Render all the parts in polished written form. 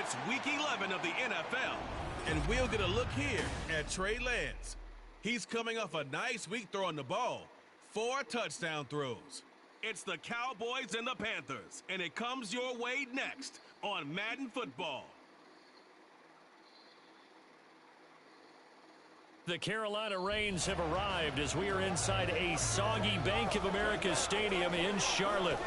It's Week 11 of the NFL, and we'll get a look here at Trey Lance. He's coming off a nice week throwing the ball. 4 touchdown throws. It's the Cowboys and the Panthers, and it comes your way next on Madden Football. The Carolina Rains have arrived as we are inside a soggy Bank of America Stadium in Charlotte.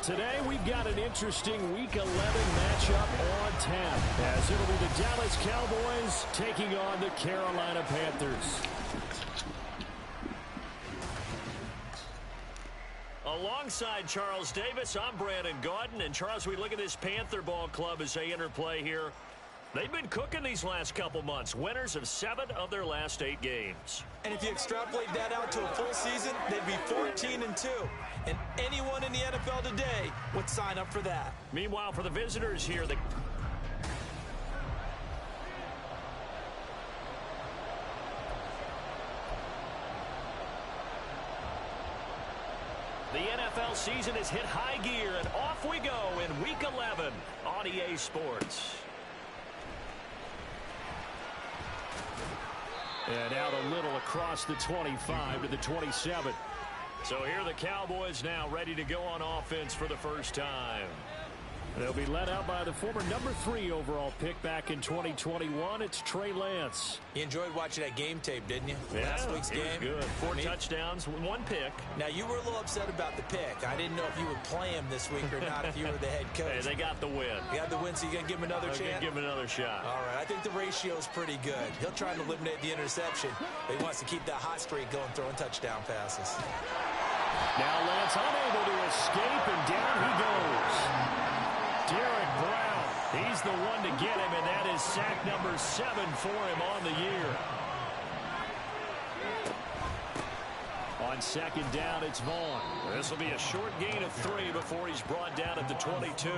Today we've got an interesting Week 11 matchup on tap, as it'll be the Dallas Cowboys taking on the Carolina Panthers. Alongside Charles Davis, I'm Brandon Gaudin. And Charles, we look at this Panther ball club as they enter play here. They've been cooking these last couple months. Winners of 7 of their last 8 games. And if you extrapolate that out to a full season, they'd be 14-2. And anyone in the NFL today would sign up for that. Meanwhile, for the visitors here, the NFL season has hit high gear, and off we go in Week 11 on EA Sports. And out a little across the 25 to the 27. So here are the Cowboys now ready to go on offense for the first time. They'll be led out by the former number 3 overall pick back in 2021. It's Trey Lance. You enjoyed watching that game tape, didn't you? Yeah, Last week's game. Good. 4 touchdowns, 1 pick. Now, you were a little upset about the pick. I didn't know if you would play him this week or not if you were the head coach. Hey, they got the win. You got the win, so you're going to give him another chance? Give him another shot. All right, I think the ratio's pretty good. He'll try to eliminate the interception, but he wants to keep that hot streak going, throwing touchdown passes. Now Lance unable to escape, and down he goes. Derek Brown, he's the one to get him, and that is sack number 7 for him on the year. On second down, it's Vaughn. This will be a short gain of 3 before he's brought down at the 22.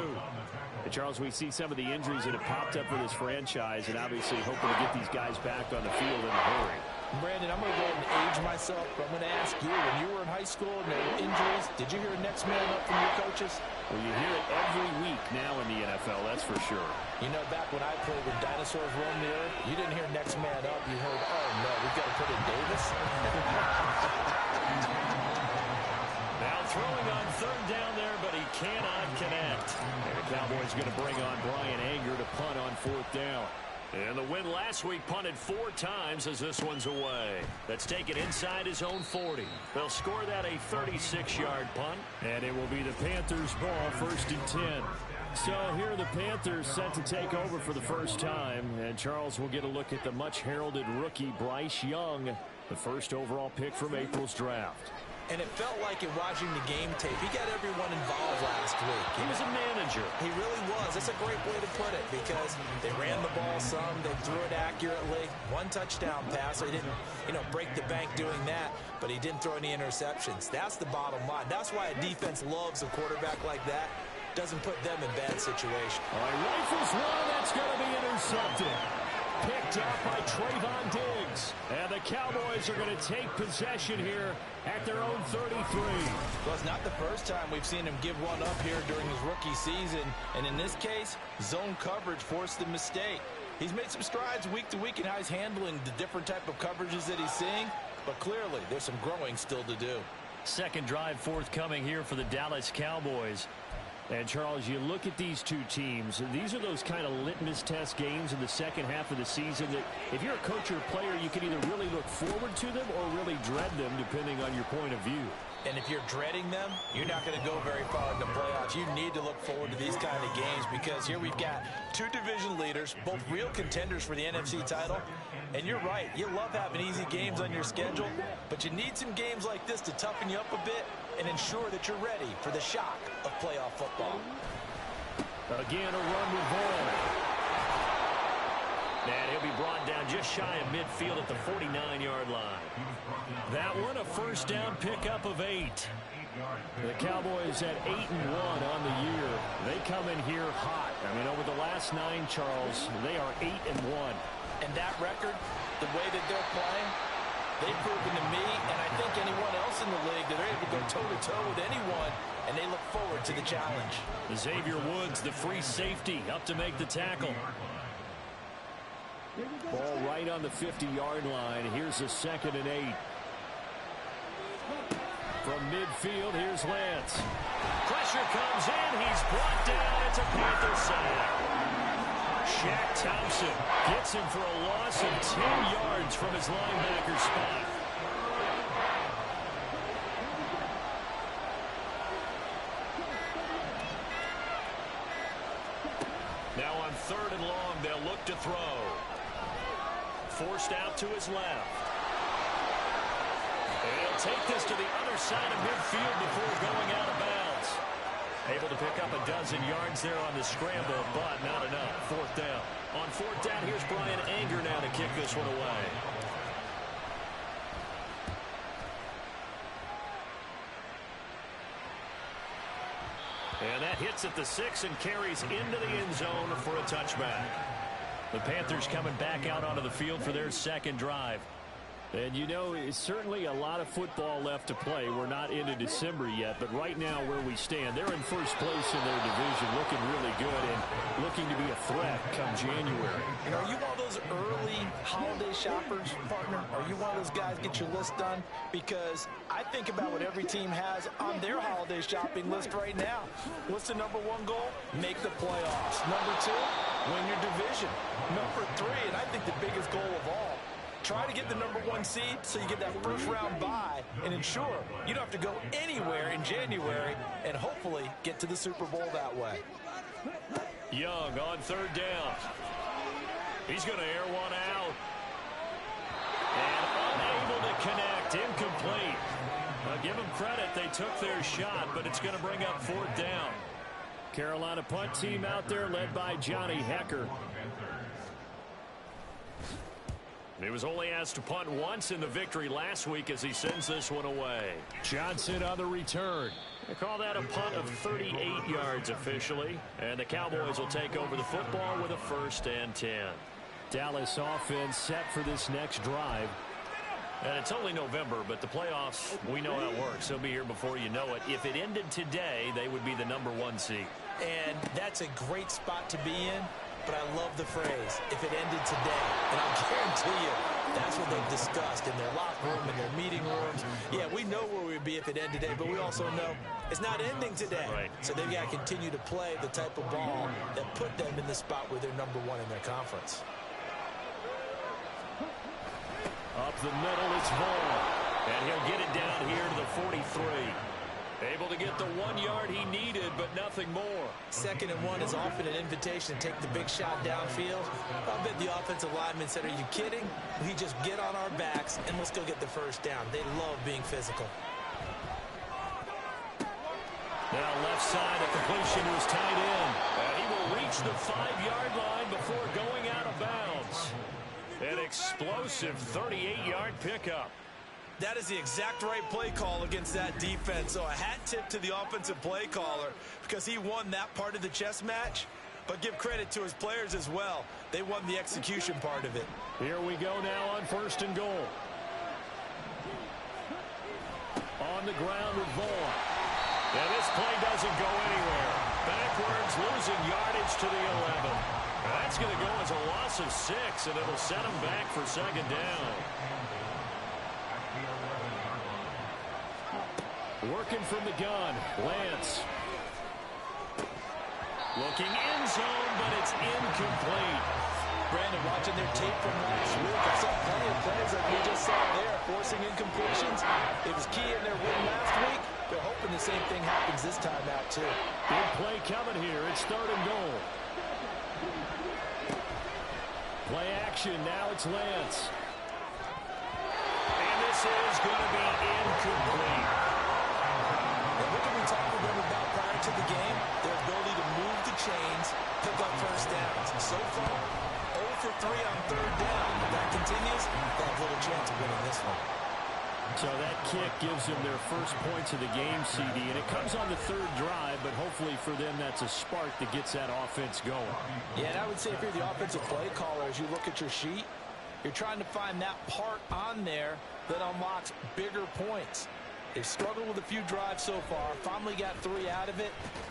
And Charles, we see some of the injuries that have popped up for this franchise, and obviously hoping to get these guys back on the field in a hurry. Brandon, I'm going to go ahead and age myself, but I'm going to ask you, when you were in high school and there were injuries, did you hear next man up from your coaches? Well, you hear it every week now in the NFL, that's for sure. You know, back when I played with dinosaurs roamed the earth, you didn't hear next man up. You heard, oh, no, we've got to put in Davis. Now throwing on third down there, but he cannot connect. And the Cowboys going to bring on Brian Anger to punt on 4th down. And the win last week punted 4 times as this one's away. That's taken inside his own 40. They'll score that a 36-yard punt. And it will be the Panthers' ball, 1st and 10. So here are the Panthers set to take over for the first time. And Charles will get a look at the much-heralded rookie Bryce Young, the first overall pick from April's draft. And it felt like in watching the game tape, he got everyone involved last week. He was a manager. He really was. That's a great way to put it, because they ran the ball some, they threw it accurately. 1 touchdown pass. He didn't, break the bank doing that, but he didn't throw any interceptions. That's the bottom line. That's why a defense loves a quarterback like that. Doesn't put them in bad situation. All right, rifles one. That's going to be intercepted. Picked up by Trayvon Diggs. And the Cowboys are going to take possession here at their own 33. Well, it's not the first time we've seen him give one up here during his rookie season. And in this case, zone coverage forced the mistake. He's made some strides week to week in how he's handling the different type of coverages that he's seeing. But clearly, there's some growing still to do. Second drive forthcoming here for the Dallas Cowboys. And, Charles, you look at these two teams, and these are those kind of litmus test games in the second half of the season that if you're a coach or a player, you can either really look forward to them or really dread them, depending on your point of view. And if you're dreading them, you're not going to go very far in the playoffs. You need to look forward to these kind of games, because here we've got 2 division leaders, both real contenders for the NFC title. And you're right, you love having easy games on your schedule, but you need some games like this to toughen you up a bit and ensure that you're ready for the shock of playoff football. Again, a run with Vaughn. And he'll be brought down just shy of midfield at the 49-yard line. That one, a first down pickup of 8. The Cowboys at 8-1 on the year. They come in here hot. I mean, over the last 9, Charles, they are 8-1. And that record, the way that they're playing, they've proven to me, and I think anyone else in the league, that they're able to go toe-to-toe with anyone and they look forward to the challenge. Xavier Woods, the free safety, up to make the tackle. Ball right on the 50-yard line. Here's a 2nd and 8. From midfield, here's Lance. Pressure comes in. He's brought down. It's a Panther sack. Shaq Thompson gets him for a loss of 10 yards from his linebacker spot. Now on 3rd and long, they'll look to throw. Forced out to his left. And he'll take this to the other side of midfield before going out of bounds. Able to pick up a dozen yards there on the scramble, but not enough. 4th down. On 4th down, here's Brian Anger now to kick this one away. And that hits at the 6 and carries into the end zone for a touchback. The Panthers coming back out onto the field for their 2nd drive. And you know, it's certainly a lot of football left to play. We're not into December yet, but right now where we stand, they're in first place in their division, looking really good and looking to be a threat come January. And are you one of those early holiday shoppers, partner? Are you one of those guys get your list done? Because I think about what every team has on their holiday shopping list right now. What's the number 1 goal? Make the playoffs. Number 2, win your division. Number 3, and I think the biggest goal of all, try to get the number 1 seed so you get that first round bye and ensure you don't have to go anywhere in January and hopefully get to the Super Bowl that way. Young on 3rd down. He's going to air one out. And unable to connect. Incomplete. I'll give them credit. They took their shot, but it's going to bring up 4th down. Carolina punt team out there led by Johnny Hecker. He was only asked to punt once in the victory last week as he sends this one away. Johnson on the return. They call that a punt of 38 yards officially. And the Cowboys will take over the football with a 1st and 10. Dallas offense set for this next drive. And it's only November, but the playoffs, we know how it works. They'll be here before you know it. If it ended today, they would be the number 1 seed. And that's a great spot to be in. But I love the phrase, if it ended today. And I'll guarantee you, that's what they've discussed in their locker room, in their meeting rooms. Yeah, we know where we'd be if it ended today, but we also know it's not ending today. Right. So they've got to continue to play the type of ball that put them in the spot where they're number 1 in their conference. Up the middle, it's Vaughn. And he'll get it down here to the 43. Able to get the 1 yard he needed, but nothing more. 2nd and 1 is often an invitation to take the big shot downfield. I bet the offensive lineman said, are you kidding? We just get on our backs and let's go get the 1st down. They love being physical. Now left side, the completion was tied in. And he will reach the 5-yard line before going out of bounds. An explosive 38-yard pickup. That is the exact right play call against that defense. So a hat tip to the offensive play caller because he won that part of the chess match. But give credit to his players as well. They won the execution part of it. Here we go now on 1st and goal. On the ground with Vaughn. And this play doesn't go anywhere. Backwards, losing yardage to the 11. That's going to go as a loss of 6, and it'll set him back for 2nd down. Working from the gun, Lance. Looking end zone, but it's incomplete. Brandon, watching their tape from last week, I saw plenty of plays like we just saw there, forcing incompletions. It was key in their win last week. They're hoping the same thing happens this time out, too. Big play coming here. It's 3rd and goal. Play action. Now it's Lance. And this is going to be incomplete. And what can we talk to them about prior to the game? Their ability to move the chains, pick up 1st downs. So far, 0 for 3 on 3rd down. If that continues, they have little chance of winning this one. So that kick gives them their first points of the game, CD, and it comes on the 3rd drive, but hopefully for them that's a spark that gets that offense going. Yeah, and I would say if you're the offensive play caller, as you look at your sheet, you're trying to find that part on there that unlocks bigger points. They've struggled with a few drives so far. Finally got 3 out of it.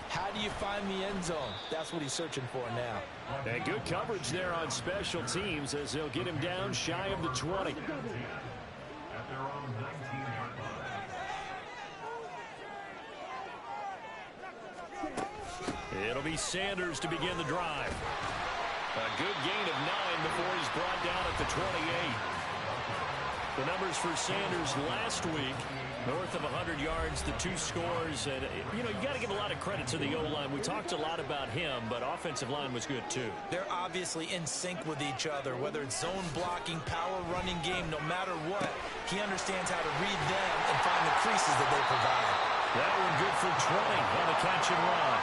How do you find the end zone? That's what he's searching for now. And good coverage there on special teams as they'll get him down shy of the 20. It'll be Sanders to begin the drive. A good gain of 9 before he's brought down at the 28. The numbers for Sanders last week, north of 100 yards, the 2 scores. And, you got to give a lot of credit to the O-line. We talked a lot about him, but offensive line was good, too. They're obviously in sync with each other, whether it's zone blocking, power running game, no matter what. He understands how to read them and find the creases that they provide. That one good for 20 on the catch and run.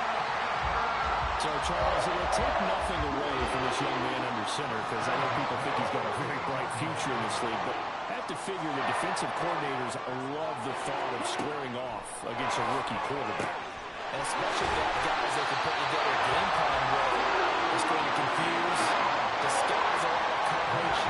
So, Charles, it will take nothing away from this young man under center because I know people think he's got a very bright future in this league, but I have to figure the defensive coordinators love the thought of squaring off against a rookie quarterback. And especially if they have guys that can put together a game plan where it's going to confuse, disguise a lot of coverage,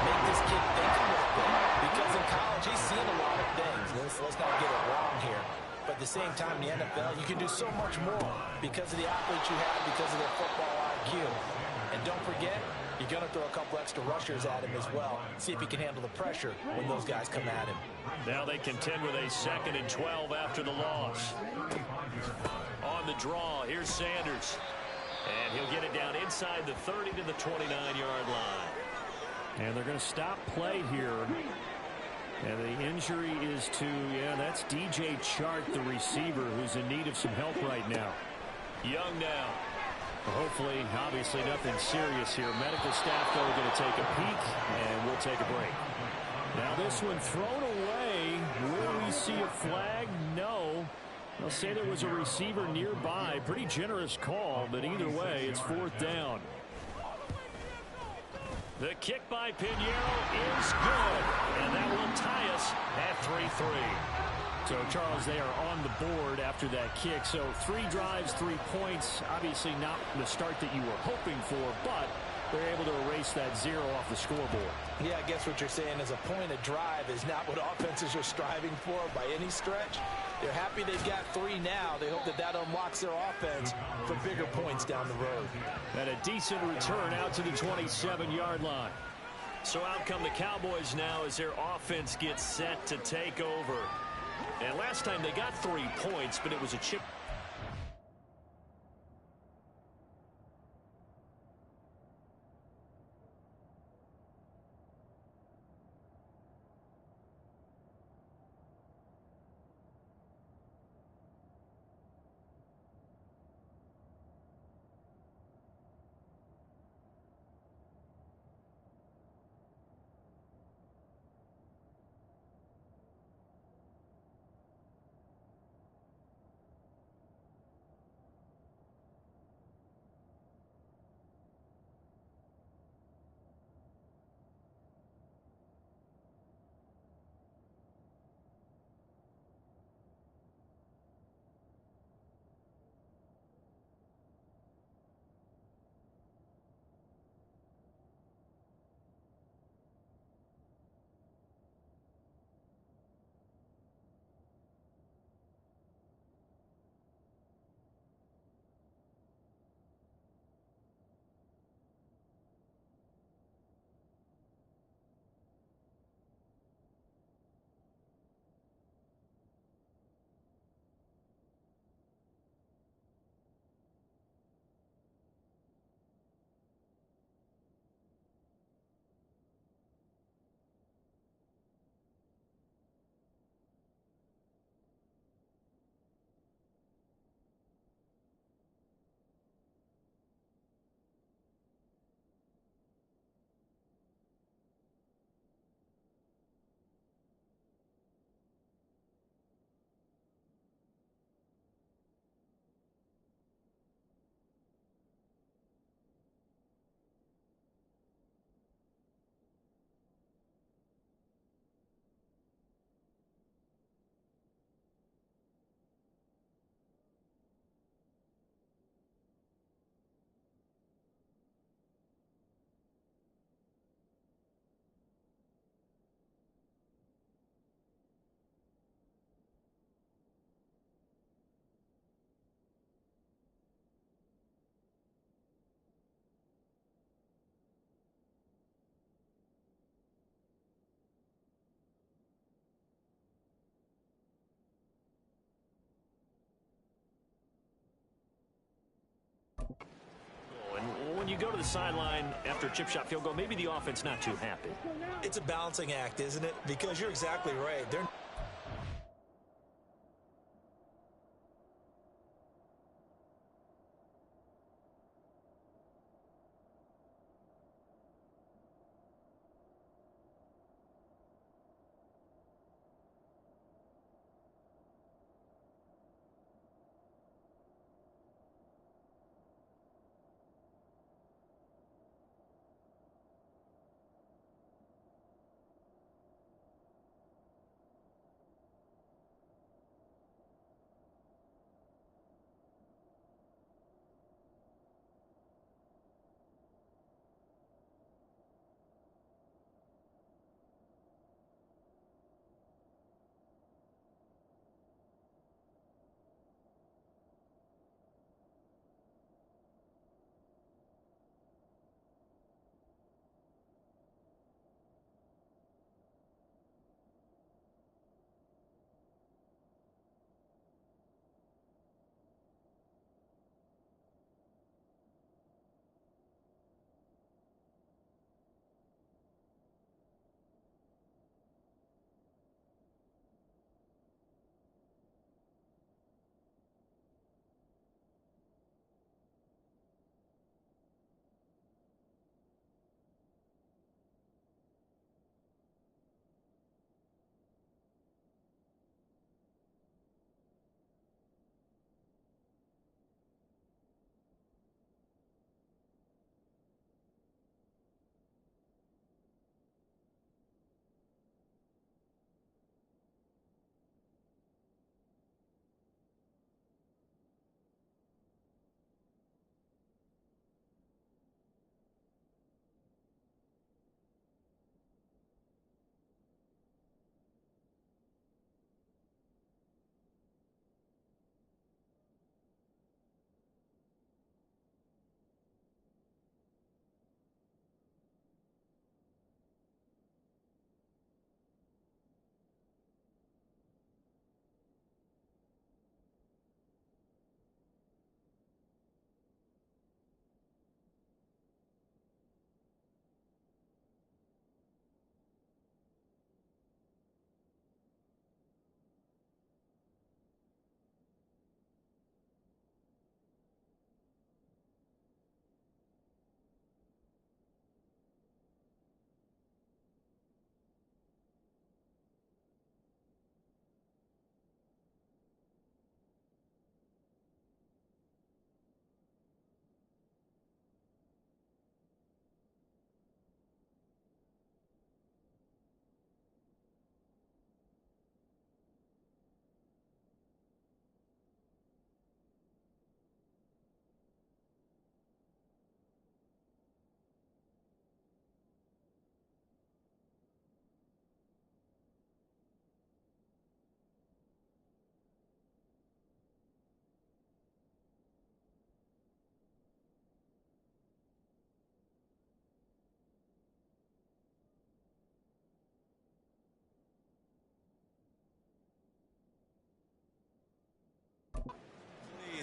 make this kid think a little bit. Because in college, he's seen a lot of things. Let's not get it wrong here. But at the same time, in the NFL, you can do so much more because of the athletes you have, because of their football IQ. And don't forget, you're going to throw a couple extra rushers at him as well. See if he can handle the pressure when those guys come at him. Now they contend with a 2nd and 12 after the loss. On the draw, here's Sanders. And he'll get it down inside the 30 to the 29-yard line. And they're going to stop play here. And the injury is to, that's DJ Chark, the receiver, who's in need of some help right now. Young now. Hopefully, obviously, nothing serious here. Medical staff, though, are going to take a peek, and we'll take a break. Now this one thrown away. Will we see a flag? No. They'll say there was a receiver nearby. Pretty generous call, but either way, it's 4th down. The kick by Pinheiro is good, and that will tie us at 3-3. So, Charles, they are on the board after that kick. So 3 drives, 3 points. Obviously not the start that you were hoping for, but they're able to erase that 0 off the scoreboard. Yeah, I guess what you're saying is a point of drive is not what offenses are striving for by any stretch. They're happy they've got 3 now. They hope that unlocks their offense for bigger points down the road. And a decent return out to the 27-yard line. So out come the Cowboys now as their offense gets set to take over. And last time they got 3 points, but it was a chip. sideline after a chip shot field goal. Maybe the offense not too happy. It's a balancing act, isn't it? Because you're exactly right. They're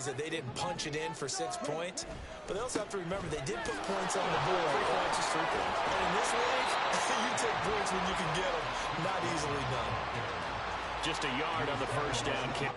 that they didn't punch it in for 6 points, but they also have to remember they did put points on the board. 3 points is 3 points. And in this league, you take points when you can get them. Not easily done. Just a yard on the first down kick.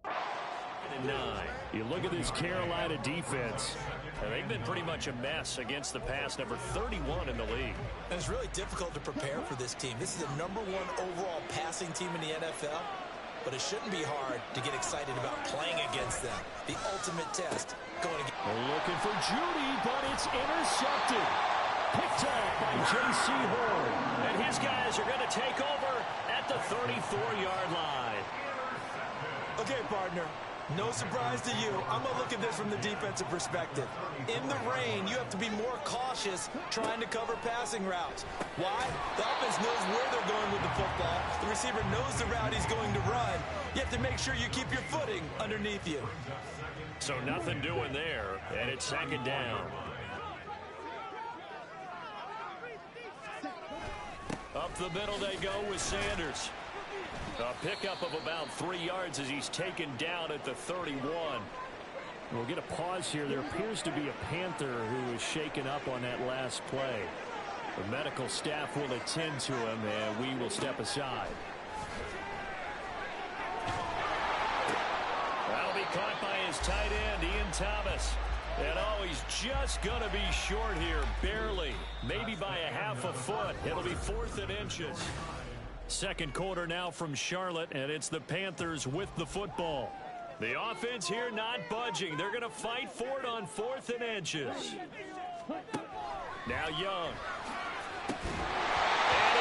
And 9. You look at this Carolina defense. They've been pretty much a mess against the pass, number 31 in the league. And it's really difficult to prepare for this team. This is the #1 overall passing team in the NFL, but it shouldn't be hard to get excited about playing against them. The ultimate test. Looking for Judy, but it's intercepted. Picked up by J.C. Horn. And his guys are going to take over at the 34-yard line. Okay, partner. No surprise to you. I'm going to look at this from the defensive perspective. In the rain, you have to be more cautious trying to cover passing routes. Why? The offense knows where they're going with the football. The receiver knows the route he's going to run. You have to make sure you keep your footing underneath you. So nothing doing there, and it's 2nd down. Up the middle they go with Sanders. A pickup of about 3 yards as he's taken down at the 31. We'll get a pause here. There appears to be a Panther who is shaken up on that last play. The medical staff will attend to him, and we will step aside. That'll be caught by his tight end, Ian Thomas. And he's just going to be short here, barely. Maybe by a half a foot. It'll be 4th and inches. Second quarter now from Charlotte, and it's the Panthers with the football. The offense here not budging. They're going to fight for it on 4th and inches. Now Young. And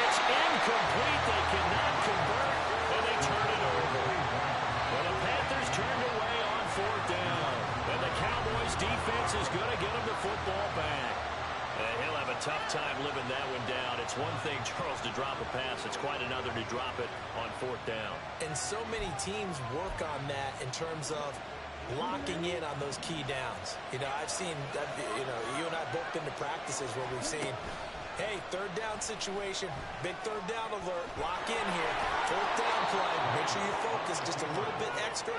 it's incomplete. They cannot convert, and they turn it over. Well, the Panthers turned away on 4th down. And the Cowboys defense is going to get them the football back. He'll have a tough time living that one down. It's one thing, Charles, to drop a pass. It's quite another to drop it on 4th down. And so many teams work on that in terms of locking in on those key downs. You know, I've seen, you and I both been to practices where we've seen, hey, 3rd down situation, big 3rd down alert, lock in here, 4th down play, make sure you focus just a little bit extra.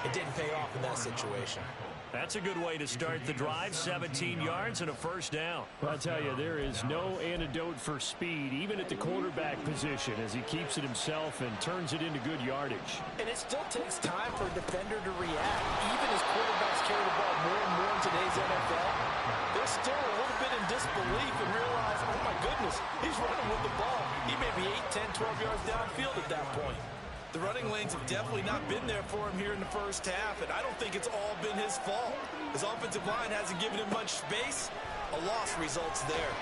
It didn't pay off in that situation. That's a good way to start the drive. 17 yards and a 1st down. Well, I'll tell you, there is no antidote for speed, even at the quarterback position, as he keeps it himself and turns it into good yardage. And it still takes time for a defender to react. Even as quarterbacks carry the ball more and more in today's NFL, they're still a little bit in disbelief and realize, oh, my goodness, he's running with the ball. He may be 8, 10, 12 yards downfield at that point. The running lanes have definitely not been there for him here in the first half, and I don't think it's all been his fault. His offensive line hasn't given him much space. A loss results there.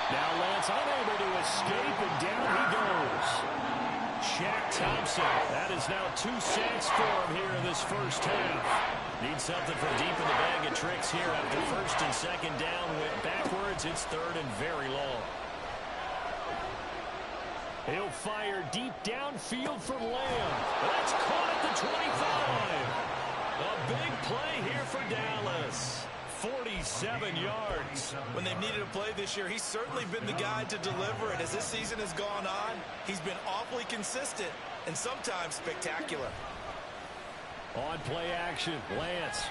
Now Lance unable to escape, and down he goes. Shaq Thompson. That is now 2 sacks for him here in this first half. Needs something from deep in the bag of tricks here after 1st and 2nd down. Went backwards. It's 3rd and very long. He'll fire deep downfield for Lamb. That's caught at the 25. A big play here for Dallas. 47 yards. When they've needed a play this year, he's certainly been the guy to deliver it. As this season has gone on, he's been awfully consistent and sometimes spectacular. On play action, Lance.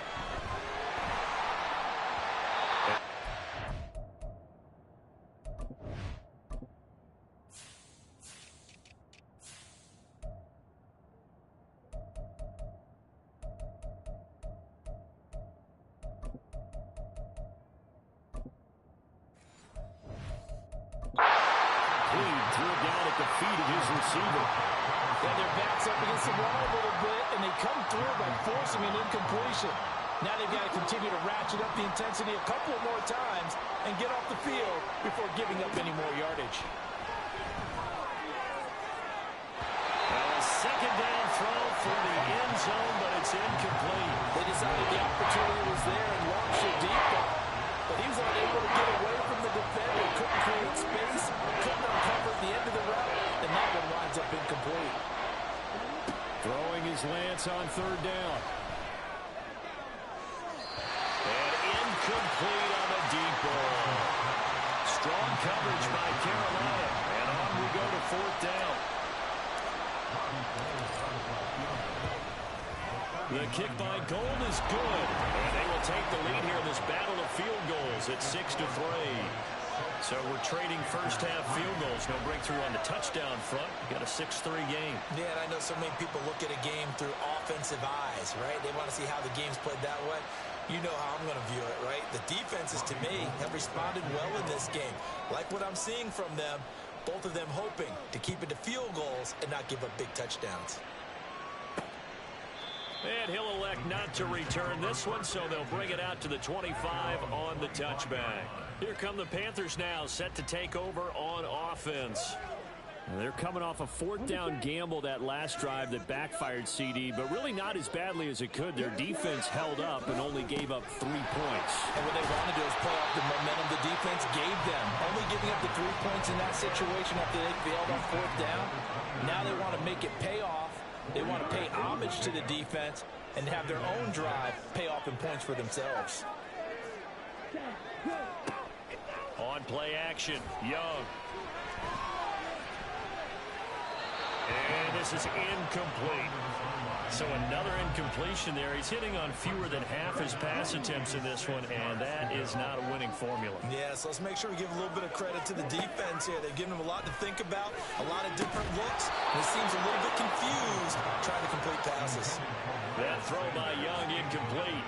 Receiver. Yeah, their backs up against the wall a little bit, and they come through by forcing an incompletion. Now they've got to continue to ratchet up the intensity a couple more times and get off the field before giving up any more yardage. Well, a 2nd down throw for the end zone, but it's incomplete. They decided the opportunity was there and launched it deep, but he was unable to get away from the defender. Couldn't create space, couldn't uncover the end of the route. And that one winds up incomplete. Throwing his Lance on 3rd down. And incomplete on the deep ball. Strong coverage by Carolina. And on we go to 4th down. The kick by Gold is good. And they will take the lead here in this battle of field goals at 6-3. So we're trading first-half field goals. No breakthrough on the touchdown front. Got a 6-3 game. Yeah, and I know so many people look at a game through offensive eyes, right? They want to see how the game's played that way. You know how I'm going to view it, right? The defenses, to me, have responded well in this game. Like what I'm seeing from them, both of them hoping to keep it to field goals and not give up big touchdowns. And he'll elect not to return this one, so they'll bring it out to the 25 on the touchback. Here come the Panthers now, set to take over on offense. They're coming off a fourth-down gamble that last drive that backfired, CD, but really not as badly as it could. Their defense held up and only gave up 3 points. And what they want to do is play off the momentum the defense gave them. Only giving up the 3 points in that situation after they failed on fourth down. Now they want to make it pay off. They want to pay homage to the defense and have their own drive pay off in points for themselves. On play action, Young. And this is incomplete. So another incompletion there. He's hitting on fewer than half his pass attempts in this one, and that is not a winning formula. Yeah, so let's make sure we give a little bit of credit to the defense here. They've given him a lot to think about, a lot of different looks, and he seems a little bit confused trying to complete passes. That throw by Young incomplete.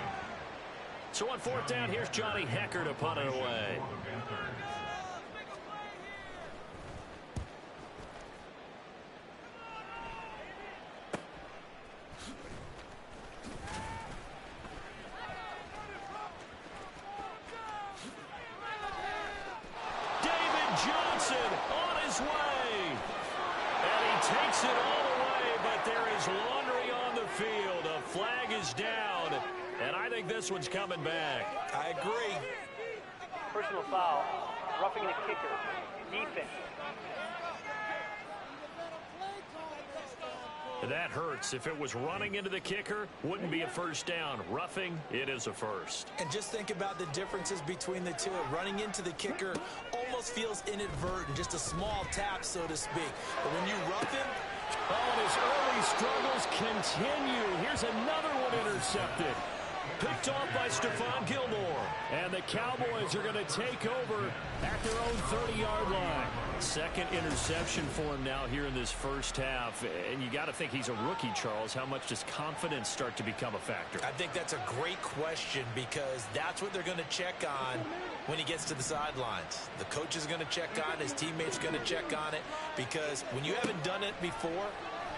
So on fourth down, here's Johnny Hecker to punt it away. Takes it all the way, but there is laundry on the field. A flag is down, and I think this one's coming back. I agree. Personal foul, roughing the kicker, defense. That hurts. If it was running into the kicker, wouldn't be a first down. Roughing, it is a first. And just think about the differences between the two. Running into the kicker almost feels inadvertent, just a small tap, so to speak. But when you rough him... Oh, and his early struggles continue. Here's another one intercepted. Picked off by Stephon Gilmore. And the Cowboys are going to take over at their own 30-yard line. Second interception for him now here in this first half. And you got to think he's a rookie, Charles. How much does confidence start to become a factor? I think that's a great question because that's what they're going to check on when he gets to the sidelines. The coach is going to check on it. His teammates are going to check on it because when you haven't done it before,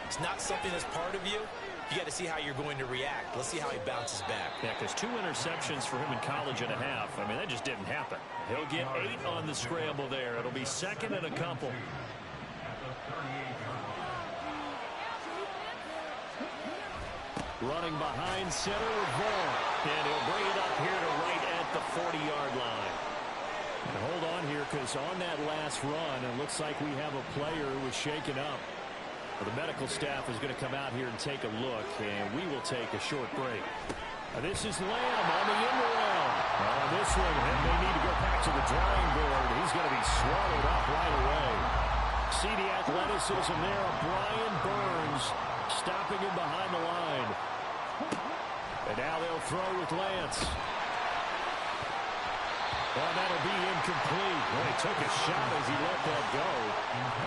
it's not something that's part of you. You got to see how you're going to react. Let's see how he bounces back. Yeah, because 2 interceptions for him in college and a half. I mean, that just didn't happen. He'll get 8 on the scramble there. It'll be second and a couple. Running behind center with Vaughn. And he'll bring it up here to right at the 40-yard line. And hold on here because on that last run, it looks like we have a player who was shaken up. Well, the medical staff is going to come out here and take a look, and we will take a short break. This is Lamb on the end around. On this one, and they need to go back to the drawing board. He's going to be swallowed up right away. See the athleticism there of Brian Burns stopping him behind the line. And now they'll throw with Lance. Oh, that'll be incomplete. Well, he took a shot as he let that go.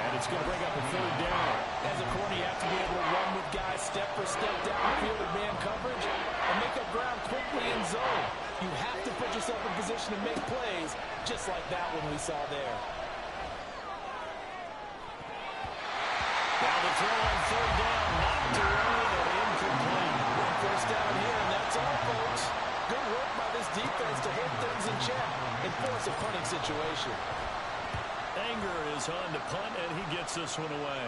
And it's going to bring up a third down. As a corner, you have to be able to run with guys step for step down the field of man coverage and make up ground quickly in zone. You have to put yourself in position to make plays just like that one we saw there. Now the throw on third down, knocked away and incomplete. First down here, and that's all, folks. Good work by this defense to hold things in check and force a punting situation. Anger is on the punt, and he gets this one away.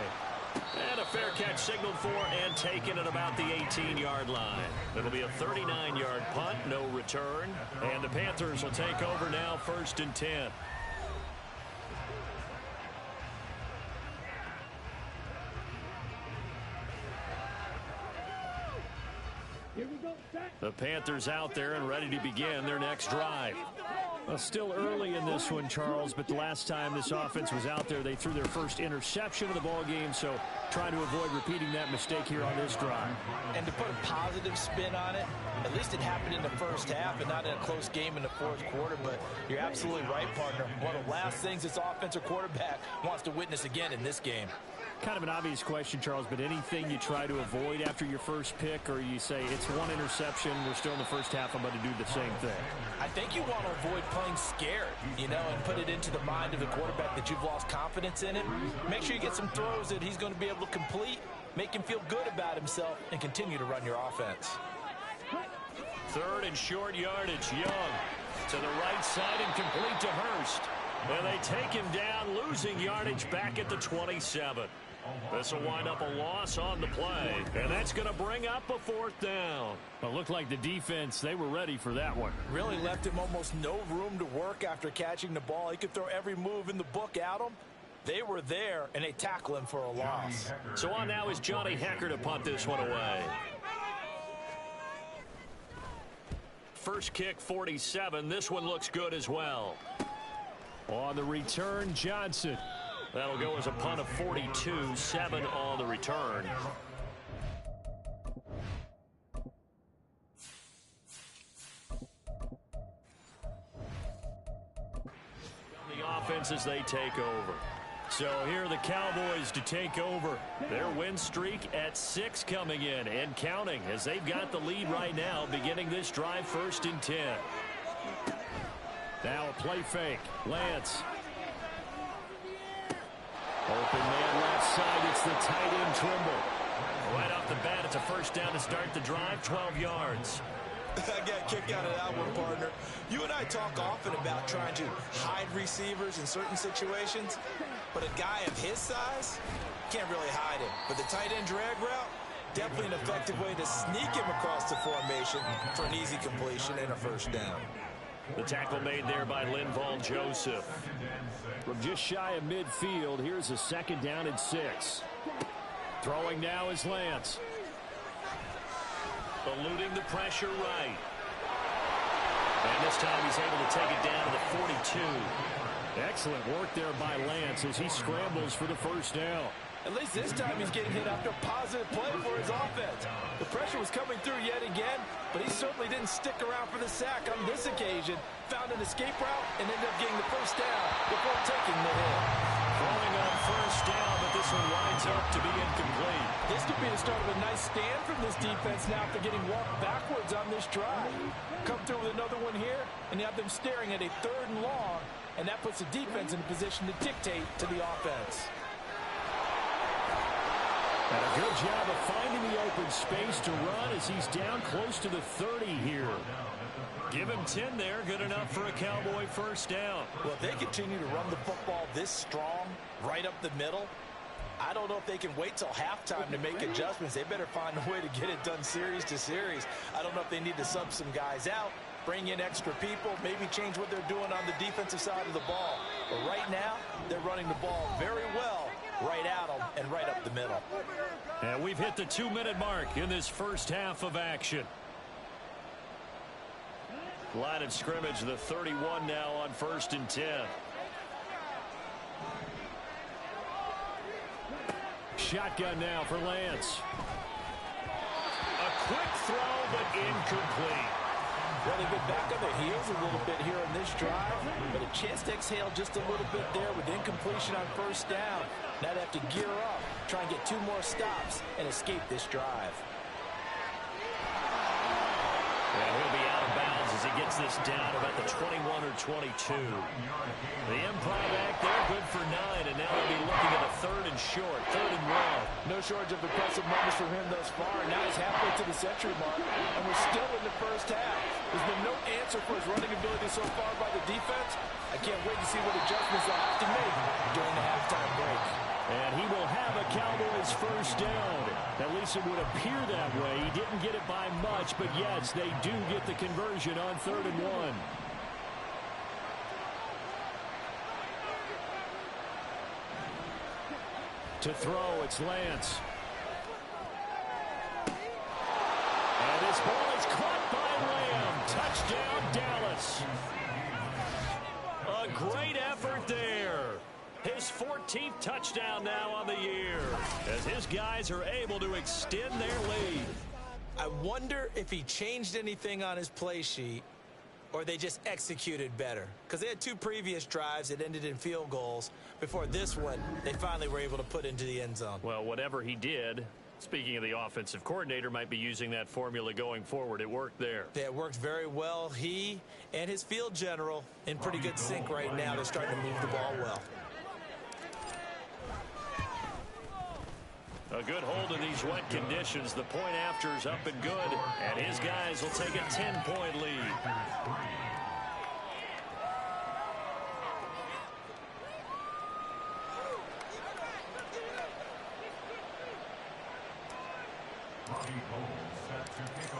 And a fair catch signaled for and taken at about the 18-yard line. It'll be a 39-yard punt, no return. And the Panthers will take over now, 1st and 10. The Panthers out there and ready to begin their next drive. Well, still early in this one, Charles, but the last time this offense was out there, they threw their first interception of the ball game, so trying to avoid repeating that mistake here on this drive. And to put a positive spin on it, at least it happened in the first half and not in a close game in the fourth quarter, but you're absolutely right, partner. One of the last things this offensive quarterback wants to witness again in this game. Kind of an obvious question, Charles, but anything you try to avoid after your first pick, or you say it's one interception, we're still in the first half, I'm going to do the same thing? I think you want to avoid playing scared, and put it into the mind of the quarterback that you've lost confidence in him. Make sure you get some throws that he's going to be able to complete, make him feel good about himself, and continue to run your offense. Third and short yardage. Young to the right side and complete to Hurst. And they take him down, losing yardage back at the 27. This will wind up a loss on the play, and that's going to bring up a fourth down. Well, it looked like the defense, they were ready for that one. Really left him almost no room to work after catching the ball. He could throw every move in the book at him. They were there, and they tackle him for a loss. So on now is Johnny Hecker to punt this one away. First kick, 47. This one looks good as well. On the return, Johnson. That'll go as a punt of 42, 7 on the return. The offense as they take over. So here are the Cowboys to take over. Their win streak at 6 coming in and counting as they've got the lead right now, beginning this drive 1st and 10. Now a play fake. Lance. Open man left side. It's the tight end Trimble. Right off the bat, it's a first down to start the drive, 12 yards. I got a kick out of that one, partner. You and I talk often about trying to hide receivers in certain situations, but a guy of his size can't really hide him. But the tight end drag route, definitely an effective way to sneak him across the formation for an easy completion and a first down. The tackle made there by Linval Joseph. From just shy of midfield, here's a 2nd down and 6. Throwing now is Lance. Eluding the pressure right. And this time he's able to take it down to the 42. Excellent work there by Lance as he scrambles for the first down. At least this time he's getting hit after a positive play for his offense. The pressure was coming through yet again, but he certainly didn't stick around for the sack on this occasion. Found an escape route and ended up getting the first down before taking the hit. Throwing on first down, but this one winds up to be incomplete. This could be the start of a nice stand from this defense now after getting walked backwards on this drive. Come through with another one here, and you have them staring at a 3rd and long, and that puts the defense in a position to dictate to the offense. And a good job of finding the open space to run as he's down close to the 30 here. Give him 10 there, good enough for a Cowboy first down. Well, if they continue to run the football this strong, right up the middle, I don't know if they can wait till halftime to make adjustments. They better find a way to get it done series to series. I don't know if they need to sub some guys out, bring in extra people, maybe change what they're doing on the defensive side of the ball. But right now, they're running the ball very well, right at them and right up the middle. And we've hit the 2-minute mark in this first half of action. Line of scrimmage, the 31 now on 1st and 10. Shotgun now for Lance. A quick throw, but incomplete. Well, they've been back on their heels a little bit here on this drive, but a chance to exhale just a little bit there with incompletion on first down. Now they have to gear up, try and get 2 more stops, and escape this drive. And he'll be out of bounds as he gets this down about the 21 or 22. The improv act there, good for 9, and now they'll be looking at a 3rd and short, 3rd and long. No shortage of impressive moments from him thus far. Now he's halfway to the century mark, and we're still in the first half. There's been no answer for his running ability so far by the defense. I can't wait to see what adjustments they'll have to make during the halftime break. And he will have a Cowboys first down. At least it would appear that way. He didn't get it by much, but yes, they do get the conversion on 3rd and 1. To throw, it's Lance. And this ball is caught by Lamb. Touchdown, Dallas. great effort there. His 14th touchdown now on the year, as his guys are able to extend their lead. I wonder if he changed anything on his play sheet or they just executed better. Because they had 2 previous drives that ended in field goals. Before this one, they finally were able to put into the end zone. Well, whatever he did, speaking of the offensive coordinator, might be using that formula going forward. It worked there. Yeah, it worked very well. He and his field general in pretty good sync right now. They're starting to move the ball well. A good hold in these wet conditions. The point after is up and good, and his guys will take a 10-point lead.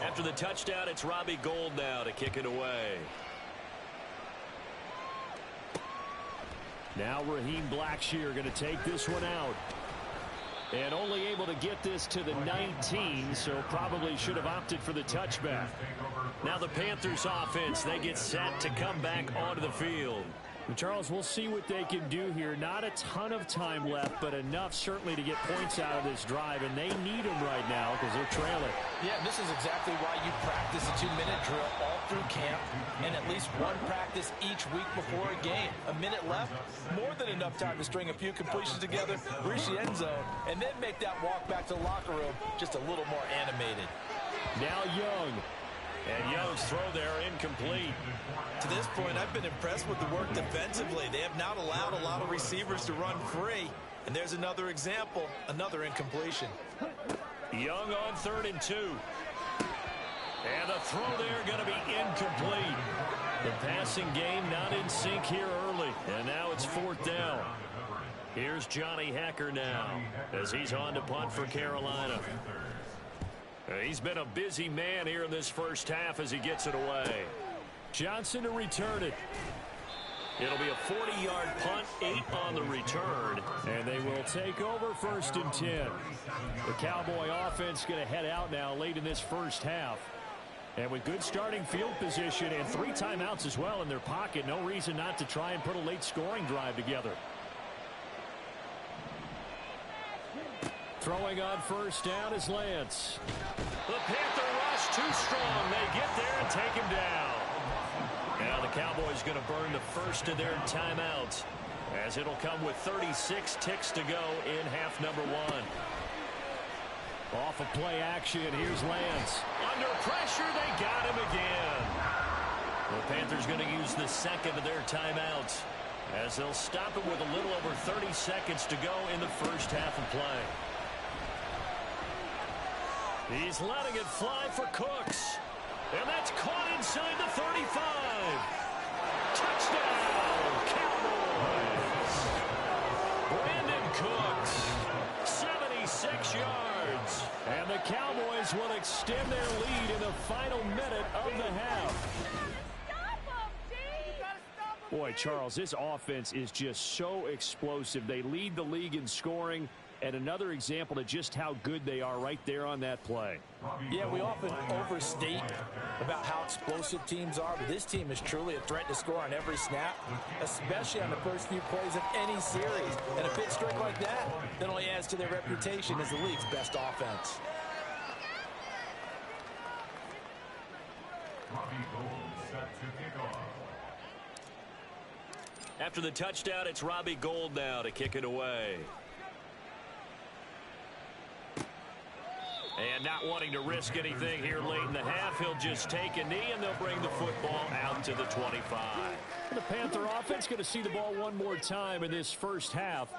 After the touchdown, it's Robbie Gould now to kick it away. Now Raheem Blackshear going to take this one out. And only able to get this to the 19, so probably should have opted for the touchback. Now the Panthers offense, they get set to come back onto the field. And Charles, we'll see what they can do here. Not a ton of time left, but enough certainly to get points out of this drive, and they need them right now because they're trailing. Yeah, this is exactly why you practice a 2-minute drill all through camp and at least one practice each week before a game. A minute left, more than enough time to string a few completions together, reach the end zone, and then make that walk back to the locker room just a little more animated. Now Young. And Young's throw there incomplete. To this point, I've been impressed with the work defensively. They have not allowed a lot of receivers to run free. And there's another example, another incompletion. Young on 3rd and 2. And the throw there going to be incomplete. The passing game not in sync here early. And now it's 4th down. Here's Johnny Hacker now as he's on to punt for Carolina. He's been a busy man here in this first half as he gets it away. Johnson to return it. It'll be a 40-yard punt, 8 on the return. And they will take over 1st and 10. The Cowboy offense going to head out now late in this first half. And with good starting field position and 3 timeouts as well in their pocket, no reason not to try and put a late scoring drive together. Throwing on 1st down is Lance. The Panther rush too strong. They get there and take him down. Now the Cowboys going to burn the first of their timeouts as it'll come with 36 ticks to go in half number 1. Off of play action, here's Lance. Under pressure, they got him again. The Panthers going to use the second of their timeouts as they'll stop it with a little over 30 seconds to go in the first half of play. He's letting it fly for Cooks. And that's caught inside the 35. Touchdown, Cowboys. Brandon Cooks, 76 yards. And the Cowboys will extend their lead in the final minute of the half. Boy, Charles, this offense is just so explosive. They lead the league in scoring. And another example of just how good they are right there on that play. Yeah, we often overstate about how explosive teams are, but this team is truly a threat to score on every snap, especially on the first few plays of any series. And a big streak like that only adds to their reputation as the league's best offense. After the touchdown, it's Robbie Gould now to kick it away. And not wanting to risk anything here late in the half, he'll just take a knee, and they'll bring the football out to the 25. The Panther offense going to see the ball one more time in this first half.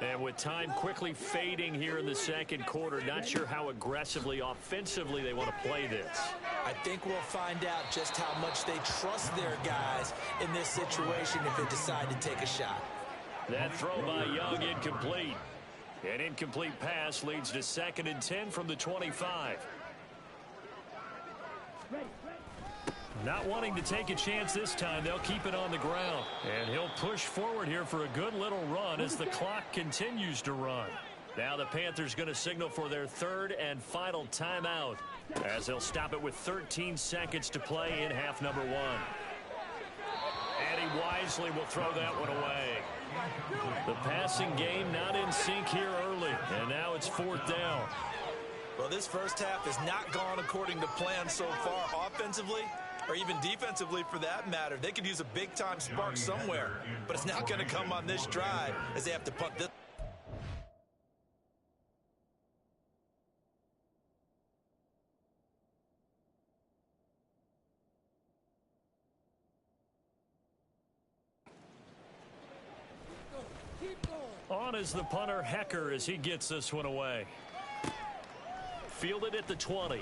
And with time quickly fading here in the second quarter, not sure how aggressively, offensively they want to play this. I think we'll find out just how much they trust their guys in this situation if they decide to take a shot. That throw by Young incomplete. An incomplete pass leads to 2nd and 10 from the 25. Not wanting to take a chance this time, they'll keep it on the ground. And he'll push forward here for a good little run as the clock continues to run. Now the Panthers going to signal for their 3rd and final timeout as they'll stop it with 13 seconds to play in half number 1. And he wisely will throw that one away. The passing game not in sync here early, and now it's 4th down. Well, this first half has not gone according to plan so far offensively, or even defensively for that matter. They could use a big-time spark somewhere, but it's not going to come on this drive as they have to punt this. On is the punter, Hecker, as he gets this one away. Fielded at the 20.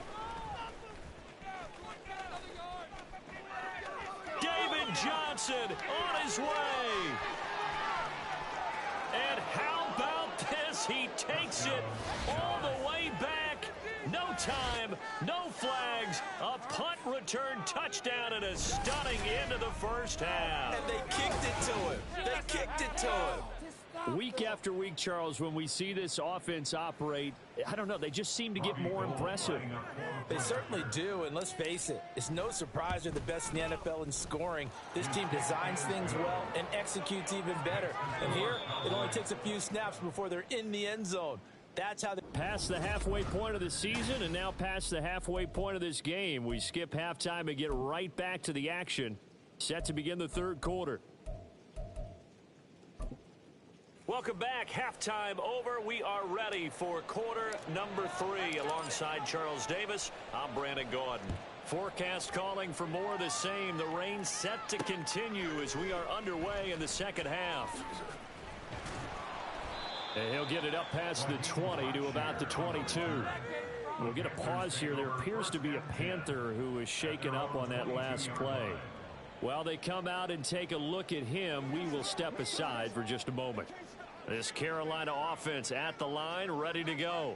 David Johnson on his way. And how about this? He takes it all the way back. No time, no flags. A punt return touchdown and a stunning end of the first half. And they kicked it to him. They kicked it to him. Week after week, Charles, when we see this offense operate, I don't know, they just seem to get more impressive. They certainly do, and let's face it, it's no surprise they're the best in the NFL in scoring. This team designs things well and executes even better. And here, it only takes a few snaps before they're in the end zone. That's how they pass the halfway point of the season and now past the halfway point of this game. We skip halftime and get right back to the action. Set to begin the third quarter. Welcome back. Halftime over. We are ready for quarter number 3. Alongside Charles Davis, I'm Brandon Gaudin. Forecast calling for more of the same. The rain set to continue as we are underway in the second half. And he'll get it up past the 20 to about the 22. We'll get a pause here. There appears to be a Panther who is shaken up on that last play. While they come out and take a look at him, we will step aside for just a moment. This Carolina offense at the line, ready to go.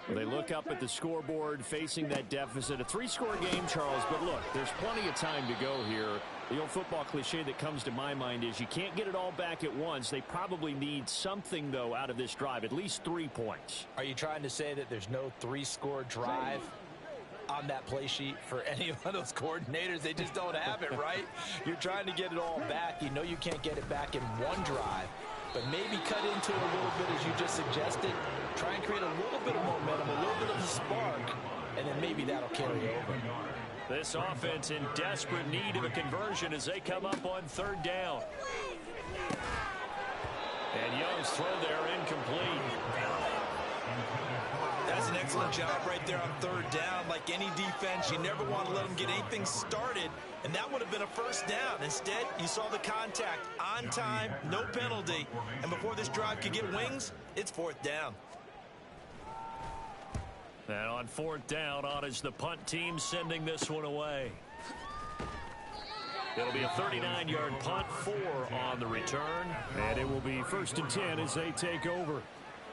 They look up at the scoreboard, facing that deficit. A 3-score game, Charles, but look, there's plenty of time to go here. The old football cliche that comes to my mind is you can't get it all back at once. They probably need something, though, out of this drive, at least 3 points. Are you trying to say that there's no 3-score drive on that play sheet for any of those coordinators? They just don't have it, right? You're trying to get it all back. You know you can't get it back in one drive, but maybe cut into it a little bit as you just suggested. Try and create a little bit of momentum, a little bit of a spark, and then maybe that'll carry over. This offense in desperate need of a conversion as they come up on 3rd down. And Young's throw there incomplete. That's an excellent job right there on 3rd down. Like any defense, you never want to let them get anything started, and that would have been a first down. Instead, you saw the contact on time, no penalty, and before this drive could get wings, it's 4th down. And on 4th down, on is the punt team sending this one away. It'll be a 39-yard punt, 4 on the return. And it will be 1st and 10 as they take over.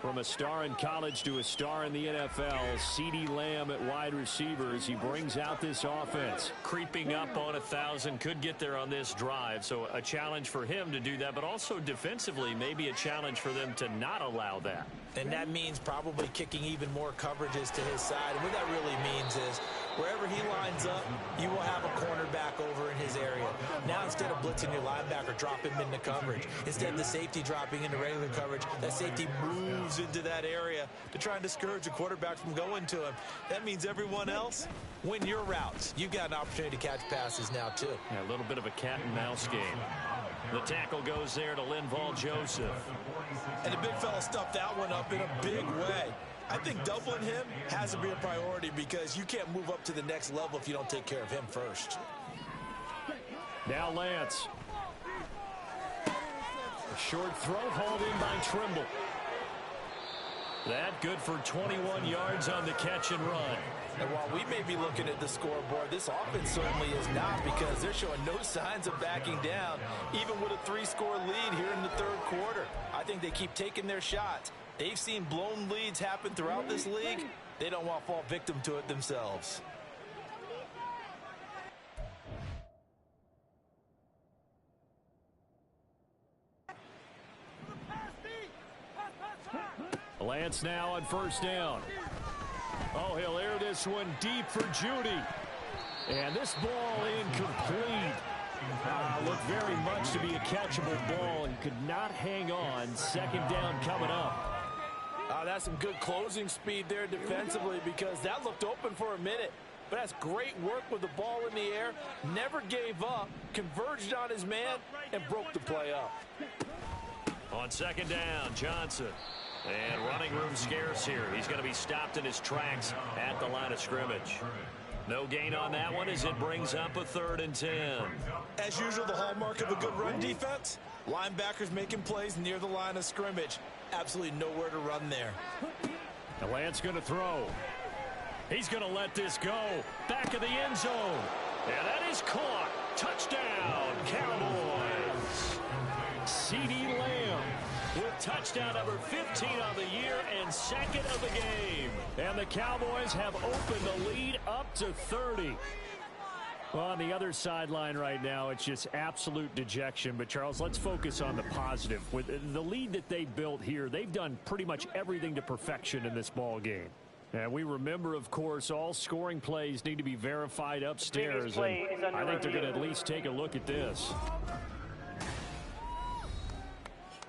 From a star in college to a star in the NFL, CeeDee Lamb at wide receiver as he brings out this offense. Creeping up on 1,000, could get there on this drive, so a challenge for him to do that, but also defensively, maybe a challenge for them to not allow that. And that means probably kicking even more coverages to his side. And what that really means is wherever he lines up, you will have a cornerback over in his area. Now, instead of blitzing your linebacker, drop him into coverage. Instead of the safety dropping into regular coverage, that safety moves into that area to try and discourage the quarterback from going to him. That means everyone else, win your routes. You've got an opportunity to catch passes now, too. Yeah, a little bit of a cat-and-mouse game. The tackle goes there to Linval Joseph. And the big fella stuffed that one up in a big way. I think doubling him has to be a priority because you can't move up to the next level if you don't take care of him first. Now Lance. A short throw hauled in by Trimble. That good for 21 yards on the catch and run. And while we may be looking at the scoreboard, this offense certainly is not, because they're showing no signs of backing down, even with a 3-score lead here in the 3rd quarter. I think they keep taking their shots. They've seen blown leads happen throughout this league. They don't want to fall victim to it themselves. Lance now on 1st down. Oh, he'll air this one deep for Judy. And this ball incomplete. Looked very much to be a catchable ball and could not hang on. Second down coming up. That's some good closing speed there defensively because that looked open for a minute. But that's great work with the ball in the air. Never gave up, converged on his man, and broke the play up. On second down, Johnson. And running room scarce here. He's going to be stopped in his tracks at the line of scrimmage. No gain on that one as it brings up a 3rd and 10. As usual, the hallmark of a good run defense, linebackers making plays near the line of scrimmage. Absolutely nowhere to run there. The Lance going to throw. He's going to let this go. Back of the end zone. And that is caught. Touchdown, Cowboys. CeeDee Lamb with touchdown number 15 on the year and second of the game. And the Cowboys have opened the lead up to 30. Well, on the other sideline right now, it's just absolute dejection. But, Charles, let's focus on the positive. With the lead that they built here, they've done pretty much everything to perfection in this ball game. And we remember, of course, all scoring plays need to be verified upstairs. And I think they're going to at least take a look at this.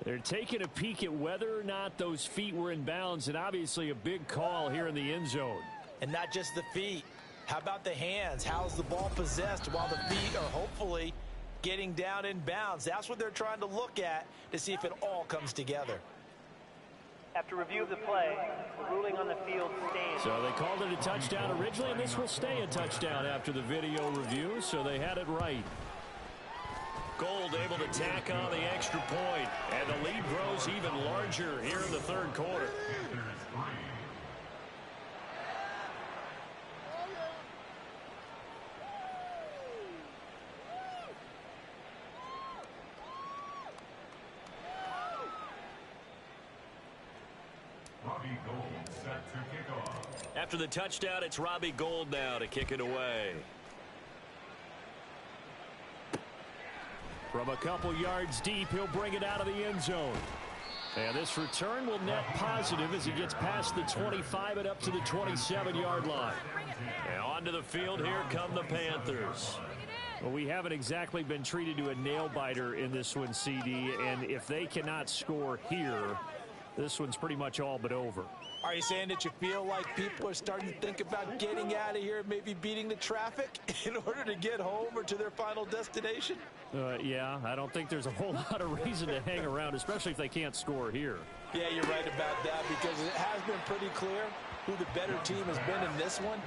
They're taking a peek at whether or not those feet were in bounds, and obviously a big call here in the end zone. And not just the feet. How about the hands? How's the ball possessed while the feet are hopefully getting down in bounds? That's what they're trying to look at to see if it all comes together. After review of the play, the ruling on the field stands. So they called it a touchdown originally, and this will stay a touchdown after the video review, so they had it right. Gold able to tack on the extra point, and the lead grows even larger here in the 3rd quarter. After the touchdown, it's Robbie Gould now to kick it away. From a couple yards deep, he'll bring it out of the end zone. And this return will net positive as he gets past the 25 and up to the 27-yard line. And onto the field, here come the Panthers. Well, we haven't exactly been treated to a nail-biter in this one, CD, and if they cannot score here, this one's pretty much all but over. Are you saying that you feel like people are starting to think about getting out of here and maybe beating the traffic in order to get home or to their final destination? Yeah, I don't think there's a whole lot of reason to hang around, especially if they can't score here. Yeah, you're right about that because it has been pretty clear who the better team has been in this one.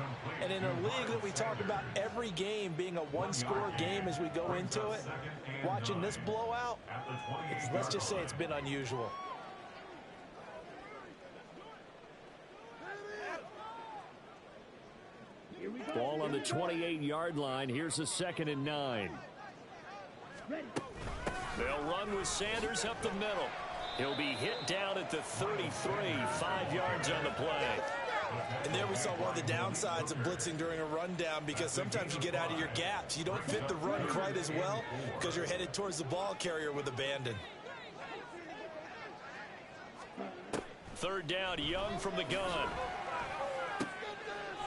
And in a league that we talk about every game being a one-score game as we go into it, watching this blowout, let's just say it's been unusual. Ball on the 28-yard line. Here's a 2nd and 9. They'll run with Sanders up the middle. He'll be hit down at the 33, 5 yards on the play. And there we saw one of the downsides of blitzing during a rundown because sometimes you get out of your gaps. You don't fit the run quite as well because you're headed towards the ball carrier with abandon. 3rd down, Young from the gun.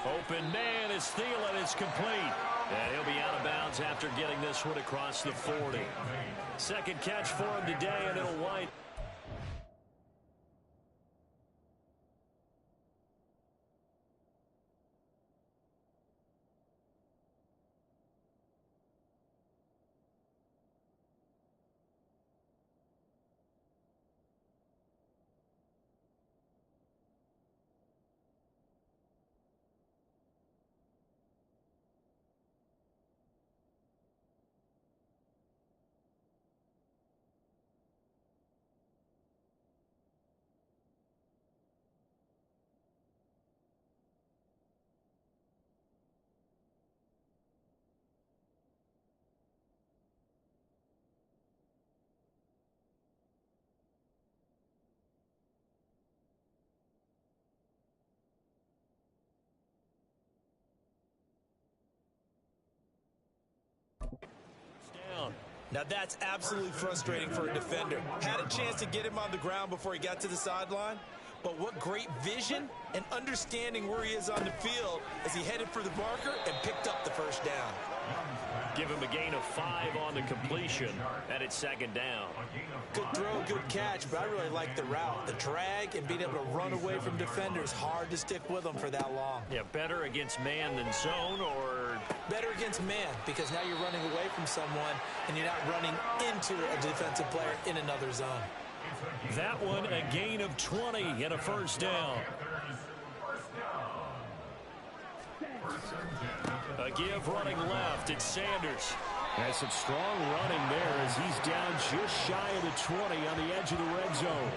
Open man is Thielen. It's complete. And he'll be out of bounds after getting this one across the 40. Second catch for him today, and it'll wind. Now that's absolutely frustrating for a defender. Had a chance to get him on the ground before he got to the sideline, but what great vision and understanding where he is on the field as he headed for the marker and picked up the 1st down. Give him a gain of 5 on the completion, and it's second down. Good throw, good catch, but I really like the route. The drag and being able to run away from defenders, hard to stick with them for that long. Yeah, better against man than zone, or better against man, because now you're running away from someone and you're not running into a defensive player in another zone. That one a gain of 20 and a first down. A give running left. It's Sanders. Has some strong running there as he's down just shy of the 20 on the edge of the red zone.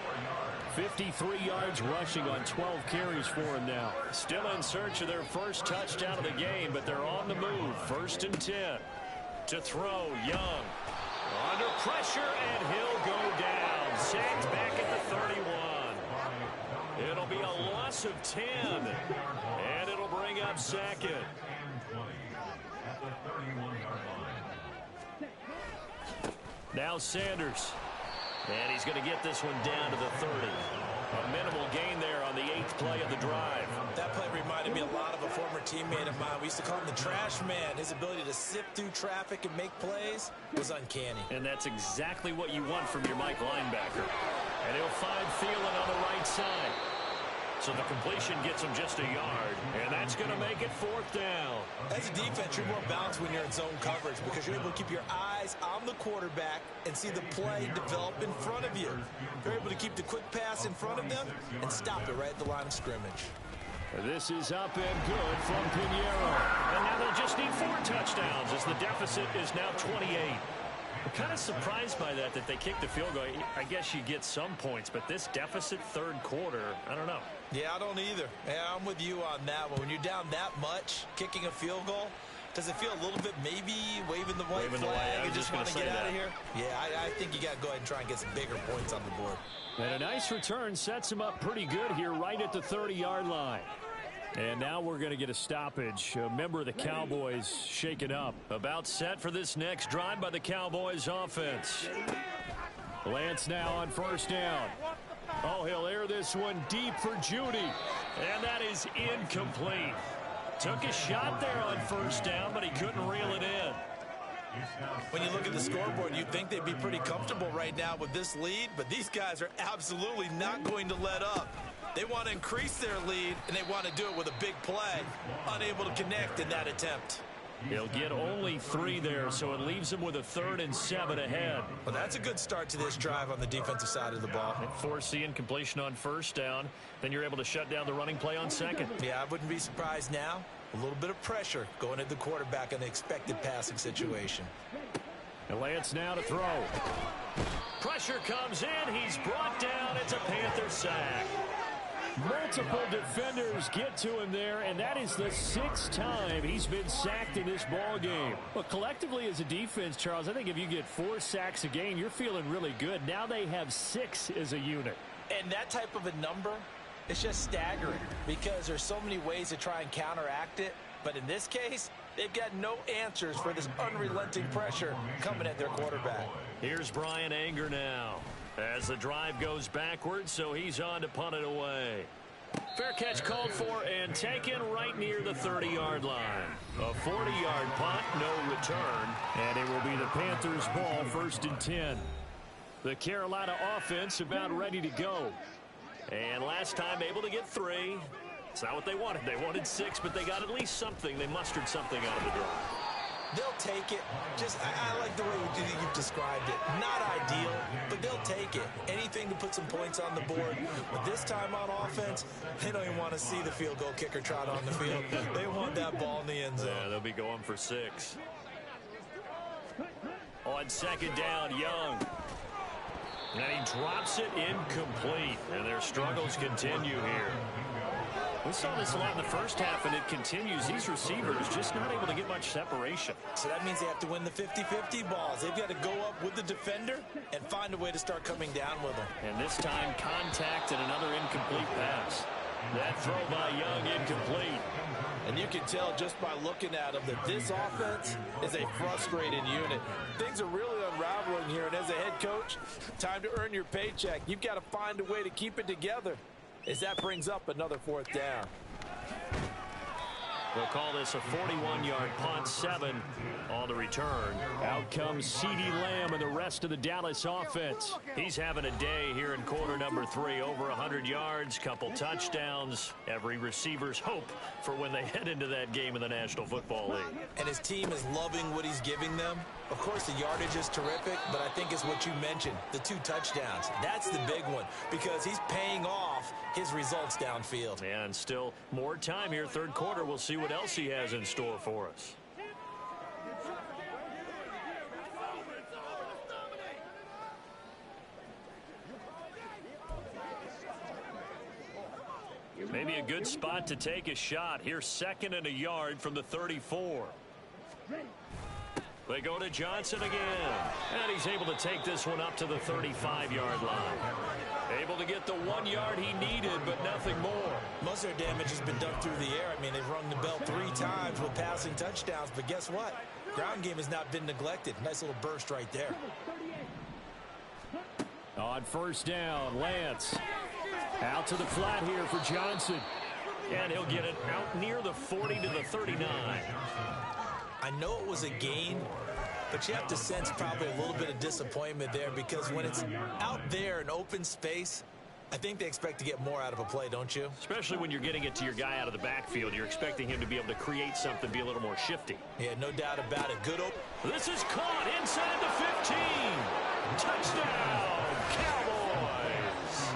53 yards rushing on 12 carries for him now. Still in search of their first touchdown of the game, but they're on the move. 1st and 10. To throw, Young. Under pressure, and he'll go down. Sacked back at the 31. It'll be a loss of 10. And it'll bring up second. Now Sanders. And he's going to get this one down to the 30. A minimal gain there on the 8th play of the drive. That play reminded me a lot of a former teammate of mine. We used to call him the trash man. His ability to sift through traffic and make plays was uncanny. And that's exactly what you want from your Mike linebacker. And he'll find Thielen on the right side. So the completion gets him just a yard, and that's going to make it 4th down. As a defense, you're more balanced when you're in zone coverage because you're able to keep your eyes on the quarterback and see the play develop in front of you. You're able to keep the quick pass in front of them and stop it right at the line of scrimmage. This is up and good from Pinheiro. And now they'll just need 4 touchdowns as the deficit is now 28. I'm kind of surprised by that they kicked the field goal. I guess you get some points, but this deficit 3rd quarter, I don't know. Yeah, I don't either. Yeah, I'm with you on that one. When you're down that much, kicking a field goal, does it feel a little bit maybe waving the white flag and just want to get out of here? Yeah, I think you got to go ahead and try and get some bigger points on the board. And a nice return sets him up pretty good here right at the 30-yard line. And now we're going to get a stoppage. A member of the Cowboys shaken up. About set for this next drive by the Cowboys offense. Lance now on 1st down. Oh, he'll air this one deep for Judy. And that is incomplete. Took a shot there on 1st down, but he couldn't reel it in. When you look at the scoreboard, you'd think they'd be pretty comfortable right now with this lead, but these guys are absolutely not going to let up. They want to increase their lead, and they want to do it with a big play. Unable to connect in that attempt. He'll get only 3 there, so it leaves him with a 3rd and 7 ahead. Well, that's a good start to this drive on the defensive side of the ball. Force the incompletion on 1st down. Then you're able to shut down the running play on 2nd. Yeah, I wouldn't be surprised now. A little bit of pressure going at the quarterback in the expected passing situation. And Lance now to throw. Pressure comes in. He's brought down. It's a Panther sack. Multiple defenders get to him there, and that is the 6th time he's been sacked in this ball game. Well, collectively as a defense, Charles, I think if you get 4 sacks a game, you're feeling really good. Now they have 6 as a unit. And that type of a number, it's just staggering because there's so many ways to try and counteract it. But in this case, they've got no answers for this unrelenting pressure coming at their quarterback. Here's Brian Anger now. As the drive goes backwards, so he's on to punt it away. Fair catch called for and taken right near the 30-yard line. A 40-yard punt, no return. And it will be the Panthers' ball, 1st and 10. The Carolina offense about ready to go. And last time able to get 3. It's not what they wanted. They wanted 6, but they got at least something. They mustered something out of the drive. They'll take it. I like the way you've described it. Not ideal, but they'll take it. Anything to put some points on the board. But this time on offense, they don't even want to see the field goal kicker trot on the field. They want that ball in the end zone. Yeah, they'll be going for 6. On 2nd down, Young. And he drops it incomplete. And their struggles continue here. We saw this a lot in the first half, and it continues. These receivers just not able to get much separation. So that means they have to win the 50-50 balls. They've got to go up with the defender and find a way to start coming down with them. And this time, contact and another incomplete pass. That throw by Young incomplete. And you can tell just by looking at them that this offense is a frustrated unit. Things are really unraveling here, and as a head coach, time to earn your paycheck. You've got to find a way to keep it together. As that brings up another 4th down. They'll call this a 41-yard punt, 7 on the return. Out comes CeeDee Lamb and the rest of the Dallas offense. He's having a day here in quarter number 3. Over 100 yards, couple touchdowns. Every receiver's hope for when they head into that game in the National Football League. And his team is loving what he's giving them. Of course, the yardage is terrific, but I think it's what you mentioned, the 2 touchdowns. That's the big one because he's paying off his results downfield. And still more time here, third quarter. We'll see what else he has in store for us. Maybe a good spot to take a shot. Here's 2nd and a yard from the 34. They go to Johnson again. And he's able to take this one up to the 35-yard line. Able to get the 1 yard he needed, but nothing more. Most of their damage has been done through the air. I mean, they've rung the bell 3 times with passing touchdowns, but guess what? Ground game has not been neglected. Nice little burst right there. On first down, Lance. Out to the flat here for Johnson. And he'll get it out near the 40 to the 39. I know it was a gain, but you have to sense probably a little bit of disappointment there because when it's out there in open space, I think they expect to get more out of a play, don't you? Especially when you're getting it to your guy out of the backfield. You're expecting him to be able to create something, be a little more shifty. Yeah, no doubt about it. Good open. This is caught inside the 15. Touchdown, Cowboys.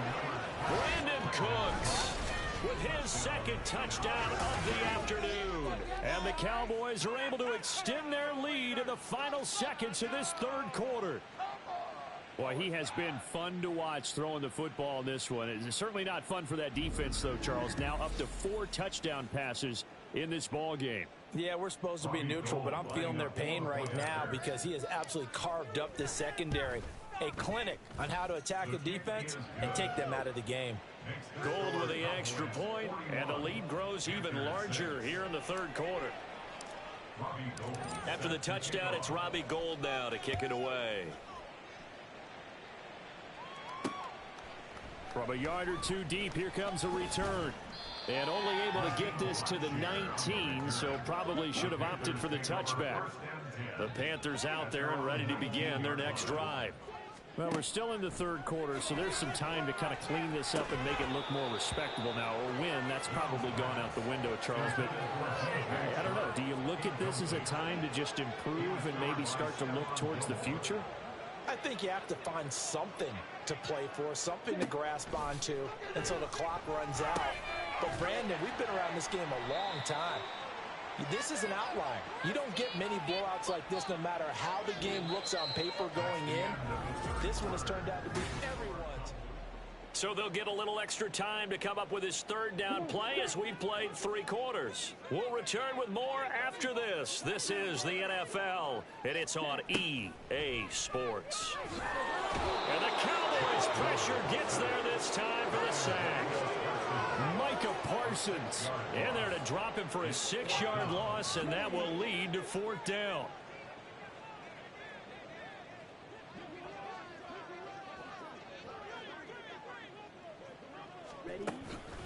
Brandon Cooks with his 2nd touchdown of the afternoon. And the Cowboys are able to extend their lead in the final seconds of this third quarter. Boy, he has been fun to watch throwing the football in this one. It's certainly not fun for that defense, though, Charles. Now up to 4 touchdown passes in this ball game. Yeah, we're supposed to be neutral, but I'm feeling their pain right now because he has absolutely carved up this secondary. A clinic on how to attack a defense and take them out of the game. Gold with the extra point, and the lead grows even larger here in the third quarter. After the touchdown, it's Robbie Gould now to kick it away. From a yard or 2 deep, here comes a return. And only able to get this to the 19, so probably should have opted for the touchback. The Panthers out there and ready to begin their next drive. Well, we're still in the third quarter, so there's some time to kind of clean this up and make it look more respectable now. Or win, that's probably gone out the window, Charles. But I don't know. Do you look at this as a time to just improve and maybe start to look towards the future? I think you have to find something to play for, something to grasp onto until the clock runs out. But, Brandon, we've been around this game a long time. This is an outlier. You don't get many blowouts like this no matter how the game looks on paper going in. This one has turned out to be everyone's. So they'll get a little extra time to come up with his third down play as we've played 3 quarters. We'll return with more after this. This is the NFL, and it's on EA Sports. And the Cowboys' pressure gets there this time for the sack. Micah Parsons in there to drop him for a 6-yard loss, and that will lead to 4th down.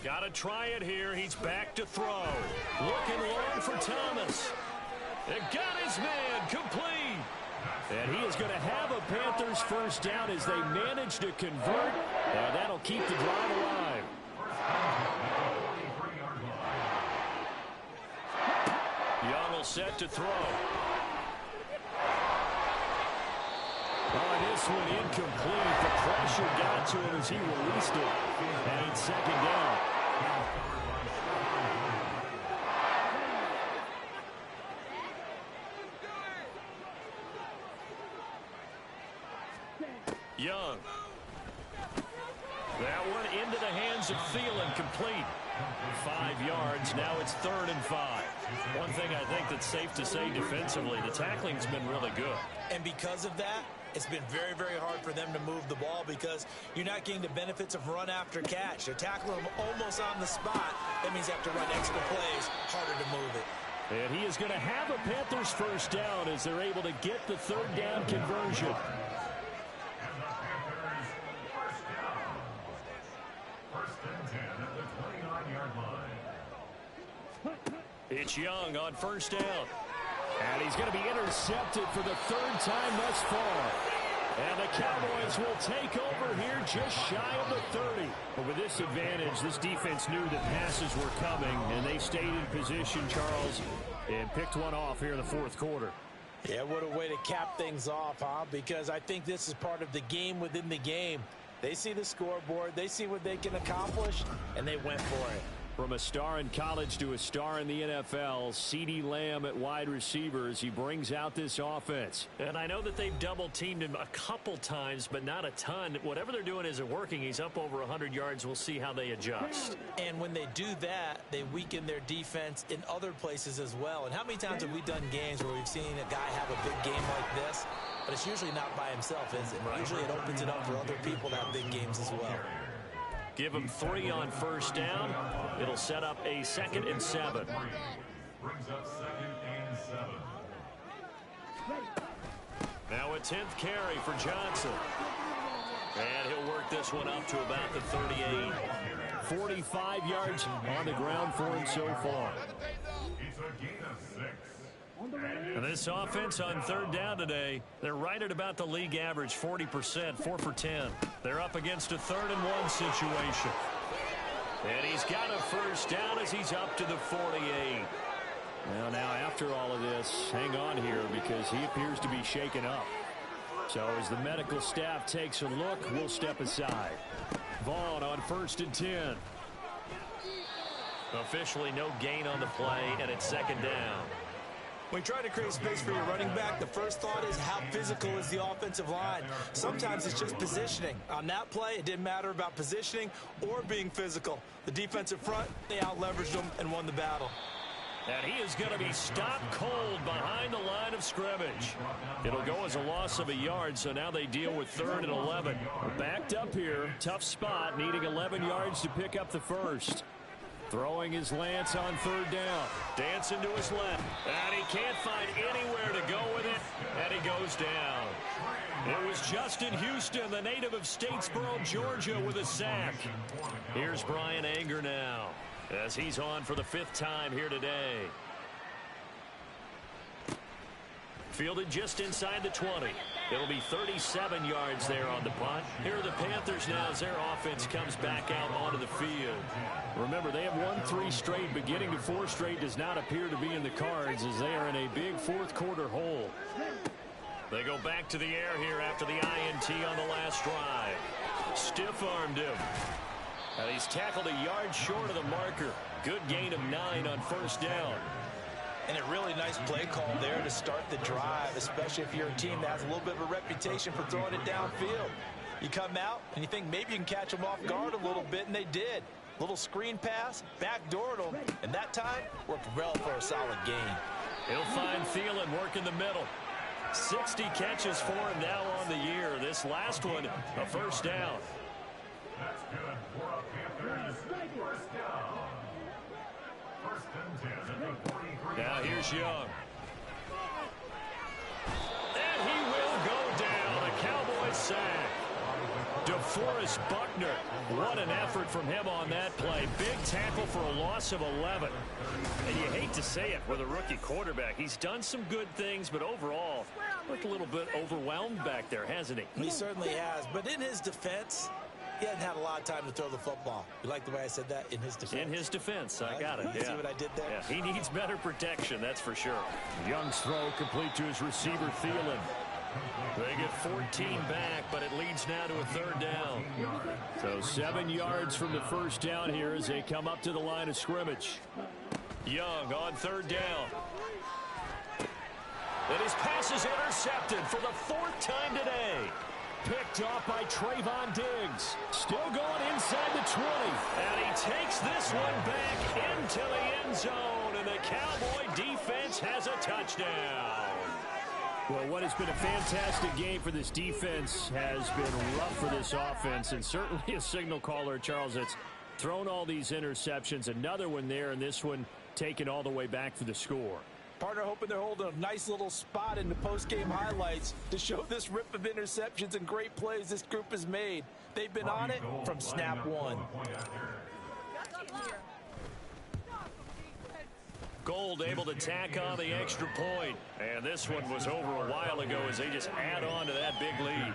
Got to try it here. He's back to throw. Looking long for Thomas. It got his man complete. And he is going to have a Panthers first down as they manage to convert, and that'll keep the drive alive. Young will set to throw. Oh, this one incomplete. The pressure got to him as he released it. And it's 2nd down. Young. That one into the hands of Thielen, complete. 5 yards. Now it's 3rd and 5. One thing I think that's safe to say defensively, the tackling's been really good. And because of that, it's been very, very hard for them to move the ball because you're not getting the benefits of run after catch. They're tackling them almost on the spot. That means you have to run extra plays, harder to move it. And he is going to have a Panthers first down as they're able to get the 3rd down conversion. It's Young on first down. And he's going to be intercepted for the third time thus far. And the Cowboys will take over here just shy of the 30. But with this advantage, this defense knew that passes were coming, and they stayed in position, Charles, and picked one off here in the fourth quarter. Yeah, what a way to cap things off, huh? Because I think this is part of the game within the game. They see the scoreboard, they see what they can accomplish, and they went for it. From a star in college to a star in the NFL, CeeDee Lamb at wide receiver as he brings out this offense. And I know that they've double-teamed him a couple times, but not a ton. Whatever they're doing isn't working. He's up over 100 yards. We'll see how they adjust. And when they do that, they weaken their defense in other places as well. And how many times have we done games where we've seen a guy have a big game like this? But it's usually not by himself, is it? Usually it opens it up for other people to have big games as well. Give him 3 on first down. It'll set up a 2nd and 7. Now a 10th carry for Johnson. And he'll work this one up to about the 38. 45 yards on the ground for him so far. And this offense on third down today, they're right at about the league average, 40%, 4 for 10. They're up against a 3rd and 1 situation. And he's got a first down as he's up to the 48. Well, now after all of this, hang on here because he appears to be shaken up. So as the medical staff takes a look, we'll step aside. Vaughn on 1st and 10. Officially no gain on the play, and it's 2nd down. When you try to create space for your running back, the first thought is how physical is the offensive line. Sometimes it's just positioning. On that play, it didn't matter about positioning or being physical. The defensive front, they out-leveraged them and won the battle. And he is going to be stopped cold behind the line of scrimmage. It'll go as a loss of a yard, so now they deal with 3rd and 11. Backed up here, tough spot, needing 11 yards to pick up the first. Throwing his Lance on 3rd down. Dancing to his left. And he can't find anywhere to go with it. And he goes down. It was Justin Houston, the native of Statesboro, Georgia, with a sack. Here's Brian Anger now as he's on for the 5th time here today. Fielded just inside the 20. It'll be 37 yards there on the punt. Here are the Panthers now as their offense comes back out onto the field. Remember, they have won 3 straight. Beginning to 4 straight does not appear to be in the cards as they are in a big fourth quarter hole. They go back to the air here after the INT on the last drive. Stiff-armed him. And he's tackled a yard short of the marker. Good gain of 9 on first down. And a really nice play call there to start the drive, especially if you're a team that has a little bit of a reputation for throwing it downfield. You come out and you think maybe you can catch them off guard a little bit, and they did. Little screen pass, backdoored them, and that time worked well for a solid gain. He'll find Thielen working the middle. 60 catches for him now on the year. This last one, a first down. That's good for a Panthers first down. 1st and 10 at the 43. Now here's Young. And he will go down. A Cowboys sack. DeForest Buckner. What an effort from him on that play. Big tackle for a loss of 11. And you hate to say it with a rookie quarterback. He's done some good things, but overall, looked a little bit overwhelmed back there, hasn't he? He certainly has. But in his defense, he hasn't had a lot of time to throw the football. You like the way I said that? In his defense. In his defense. I got it. See what I did there? Yeah, he needs better protection, that's for sure. Young's throw complete to his receiver, Thielen. They get 14 back, but it leads now to a 3rd down. So 7 yards from the first down here as they come up to the line of scrimmage. Young on 3rd down. And his pass is intercepted for the 4th time today. Picked off by Trayvon Diggs. Still going inside the 20. And he takes this one back into the end zone. And the Cowboy defense has a touchdown. Well, what has been a fantastic game for this defense has been rough for this offense. And certainly a signal caller, Charles, that's thrown all these interceptions. Another one there, and this one taken all the way back for the score. Partner hoping they're holding a nice little spot in the post-game highlights to show this rip of interceptions and great plays this group has made. They've been on it from snap one. Goal old, able to tack on the extra point. And this one was over a while ago as they just add on to that big lead.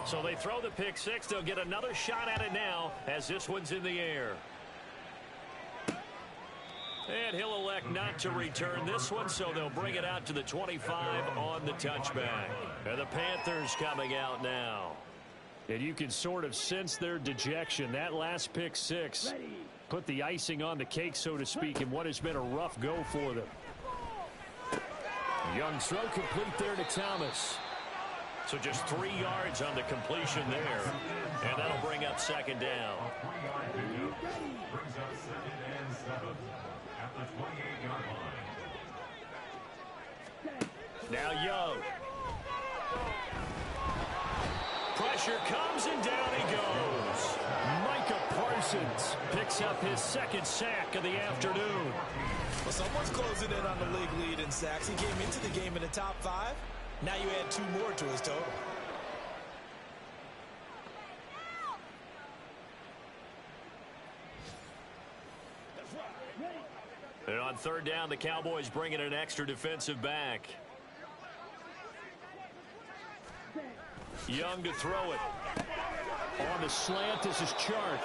So they throw the pick six. They'll get another shot at it now as this one's in the air. And he'll elect not to return this one, so they'll bring it out to the 25 on the touchback. And the Panthers coming out now. And you can sort of sense their dejection. That last pick six put the icing on the cake, so to speak, in what has been a rough go for them. Young's throw complete there to Thomas. So just 3 yards on the completion there. And that'll bring up second down. Now Young. Pressure comes and down he goes. Micah Parsons picks up his second sack of the afternoon. Well, someone's closing in on the league lead in sacks. He came into the game in the top 5. Now you add 2 more to his total. And on third down, the Cowboys bring in an extra defensive back. Young to throw it. On the slant, this is Chark.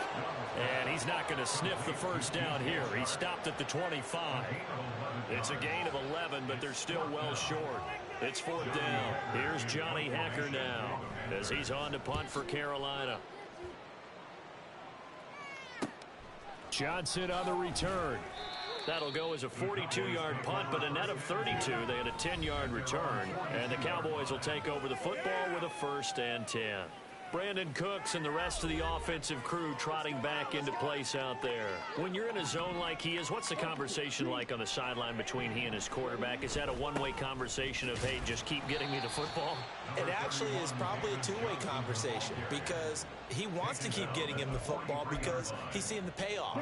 And he's not going to sniff the first down here. He stopped at the 25. It's a gain of 11, but they're still well short. It's fourth down. Here's Johnny Hacker now as he's on to punt for Carolina. Johnson on the return. That'll go as a 42-yard punt, but a net of 32. They had a 10-yard return, and the Cowboys will take over the football with a 1st and 10. Brandon Cooks and the rest of the offensive crew trotting back into place out there. When you're in a zone like he is, what's the conversation like on the sideline between he and his quarterback? Is that a one-way conversation of, hey, just keep getting me the football? It actually is probably a 2-way conversation because he wants to keep getting him the football because he's seeing the payoff.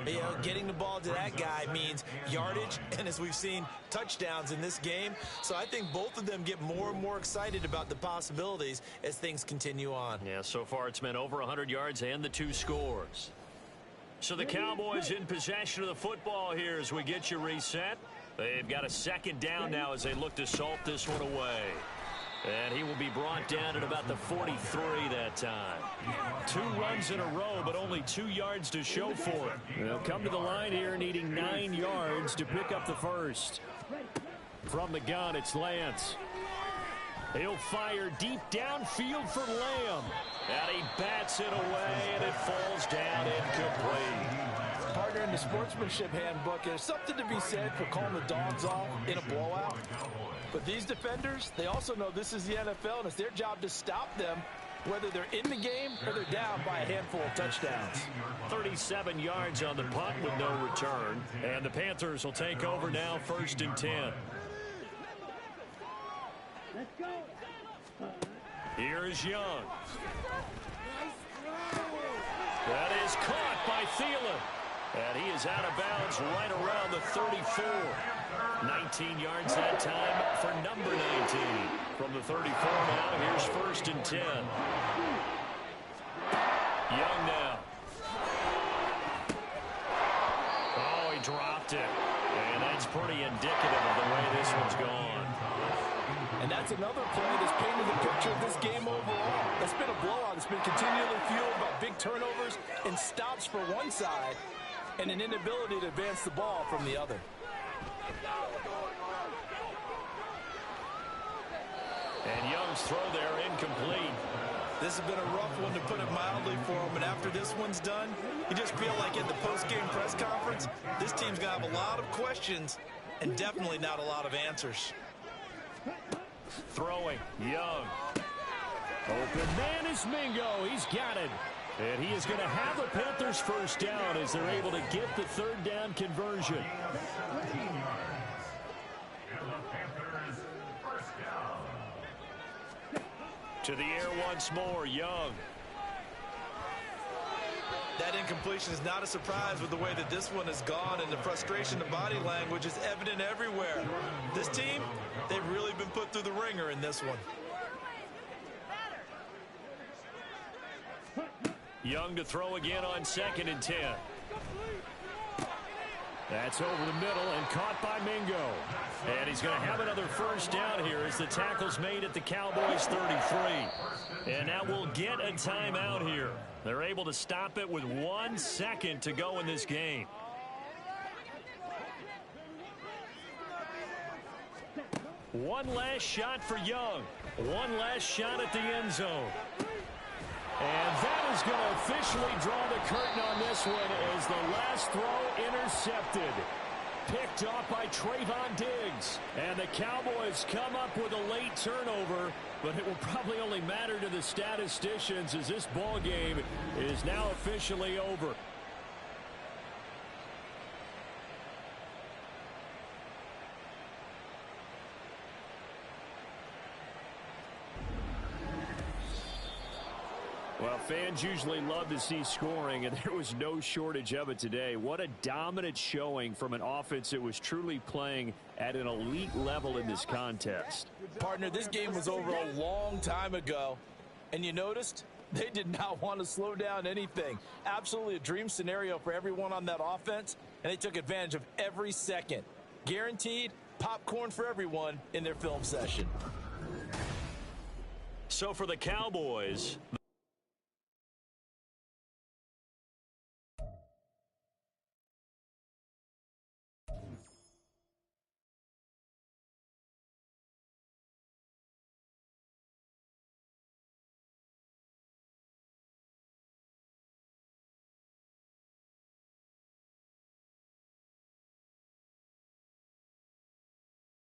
You know, getting the ball to that guy means yardage and, as we've seen, touchdowns in this game. So I think both of them get more and more excited about the possibilities as things continue on. Yeah, so far it's been over 100 yards and the 2 scores. So the Cowboys in possession of the football here as we get you reset. They've got a second down now as they look to salt this one away. And he will be brought down at about the 43 that time. 2 runs in a row, but only 2 yards to show for it. They'll come to the line here needing 9 yards to pick up the first. From the gun, it's Lance. He'll fire deep downfield for Lamb. And he bats it away, and it falls down incomplete. Partner, in the sportsmanship handbook, there's something to be said for calling the dogs off in a blowout. But these defenders, they also know this is the NFL, and it's their job to stop them, whether they're in the game or they're down by a handful of touchdowns. 37 yards on the punt with no return. And the Panthers will take over now, 1st and 10. Here is Young. That is caught by Thielen. And he is out of bounds right around the 34. 19 yards that time for number 19. From the 34 now, here's 1st and 10. Young now. Oh, he dropped it. And that's pretty indicative of the way this one's gone. And that's another play that's painted the picture of this game overall. It's been a blowout. It's been continually fueled by big turnovers and stops for one side and an inability to advance the ball from the other. And Young's throw there incomplete. This has been a rough one, to put it mildly, for him. And after this one's done, you just feel like at the post-game press conference, this team's going to have a lot of questions and definitely not a lot of answers. Throwing, Young. Open man is Mingo. He's got it. And he is going to have the Panthers first down as they're able to get the 3rd down conversion. To the air once more, Young. That incompletion is not a surprise with the way that this one has gone, and the frustration of body language is evident everywhere. This team, they've really been put through the ringer in this one. Young to throw again on 2nd and 10. That's over the middle and caught by Mingo. And he's going to have another first down here as the tackle's made at the Cowboys 33. And now we'll get a timeout here. They're able to stop it with 1 second to go in this game. One last shot for Young. One last shot at the end zone. And that is going to officially draw the curtain on this one as the last throw intercepted. Picked off by Trayvon Diggs. And the Cowboys come up with a late turnover, but it will probably only matter to the statisticians as this ball game is now officially over. Well, fans usually love to see scoring, and there was no shortage of it today. What a dominant showing from an offense that was truly playing at an elite level in this contest. Partner, this game was over a long time ago, and you noticed they did not want to slow down anything. Absolutely a dream scenario for everyone on that offense, and they took advantage of every second. Guaranteed popcorn for everyone in their film session. So for the Cowboys,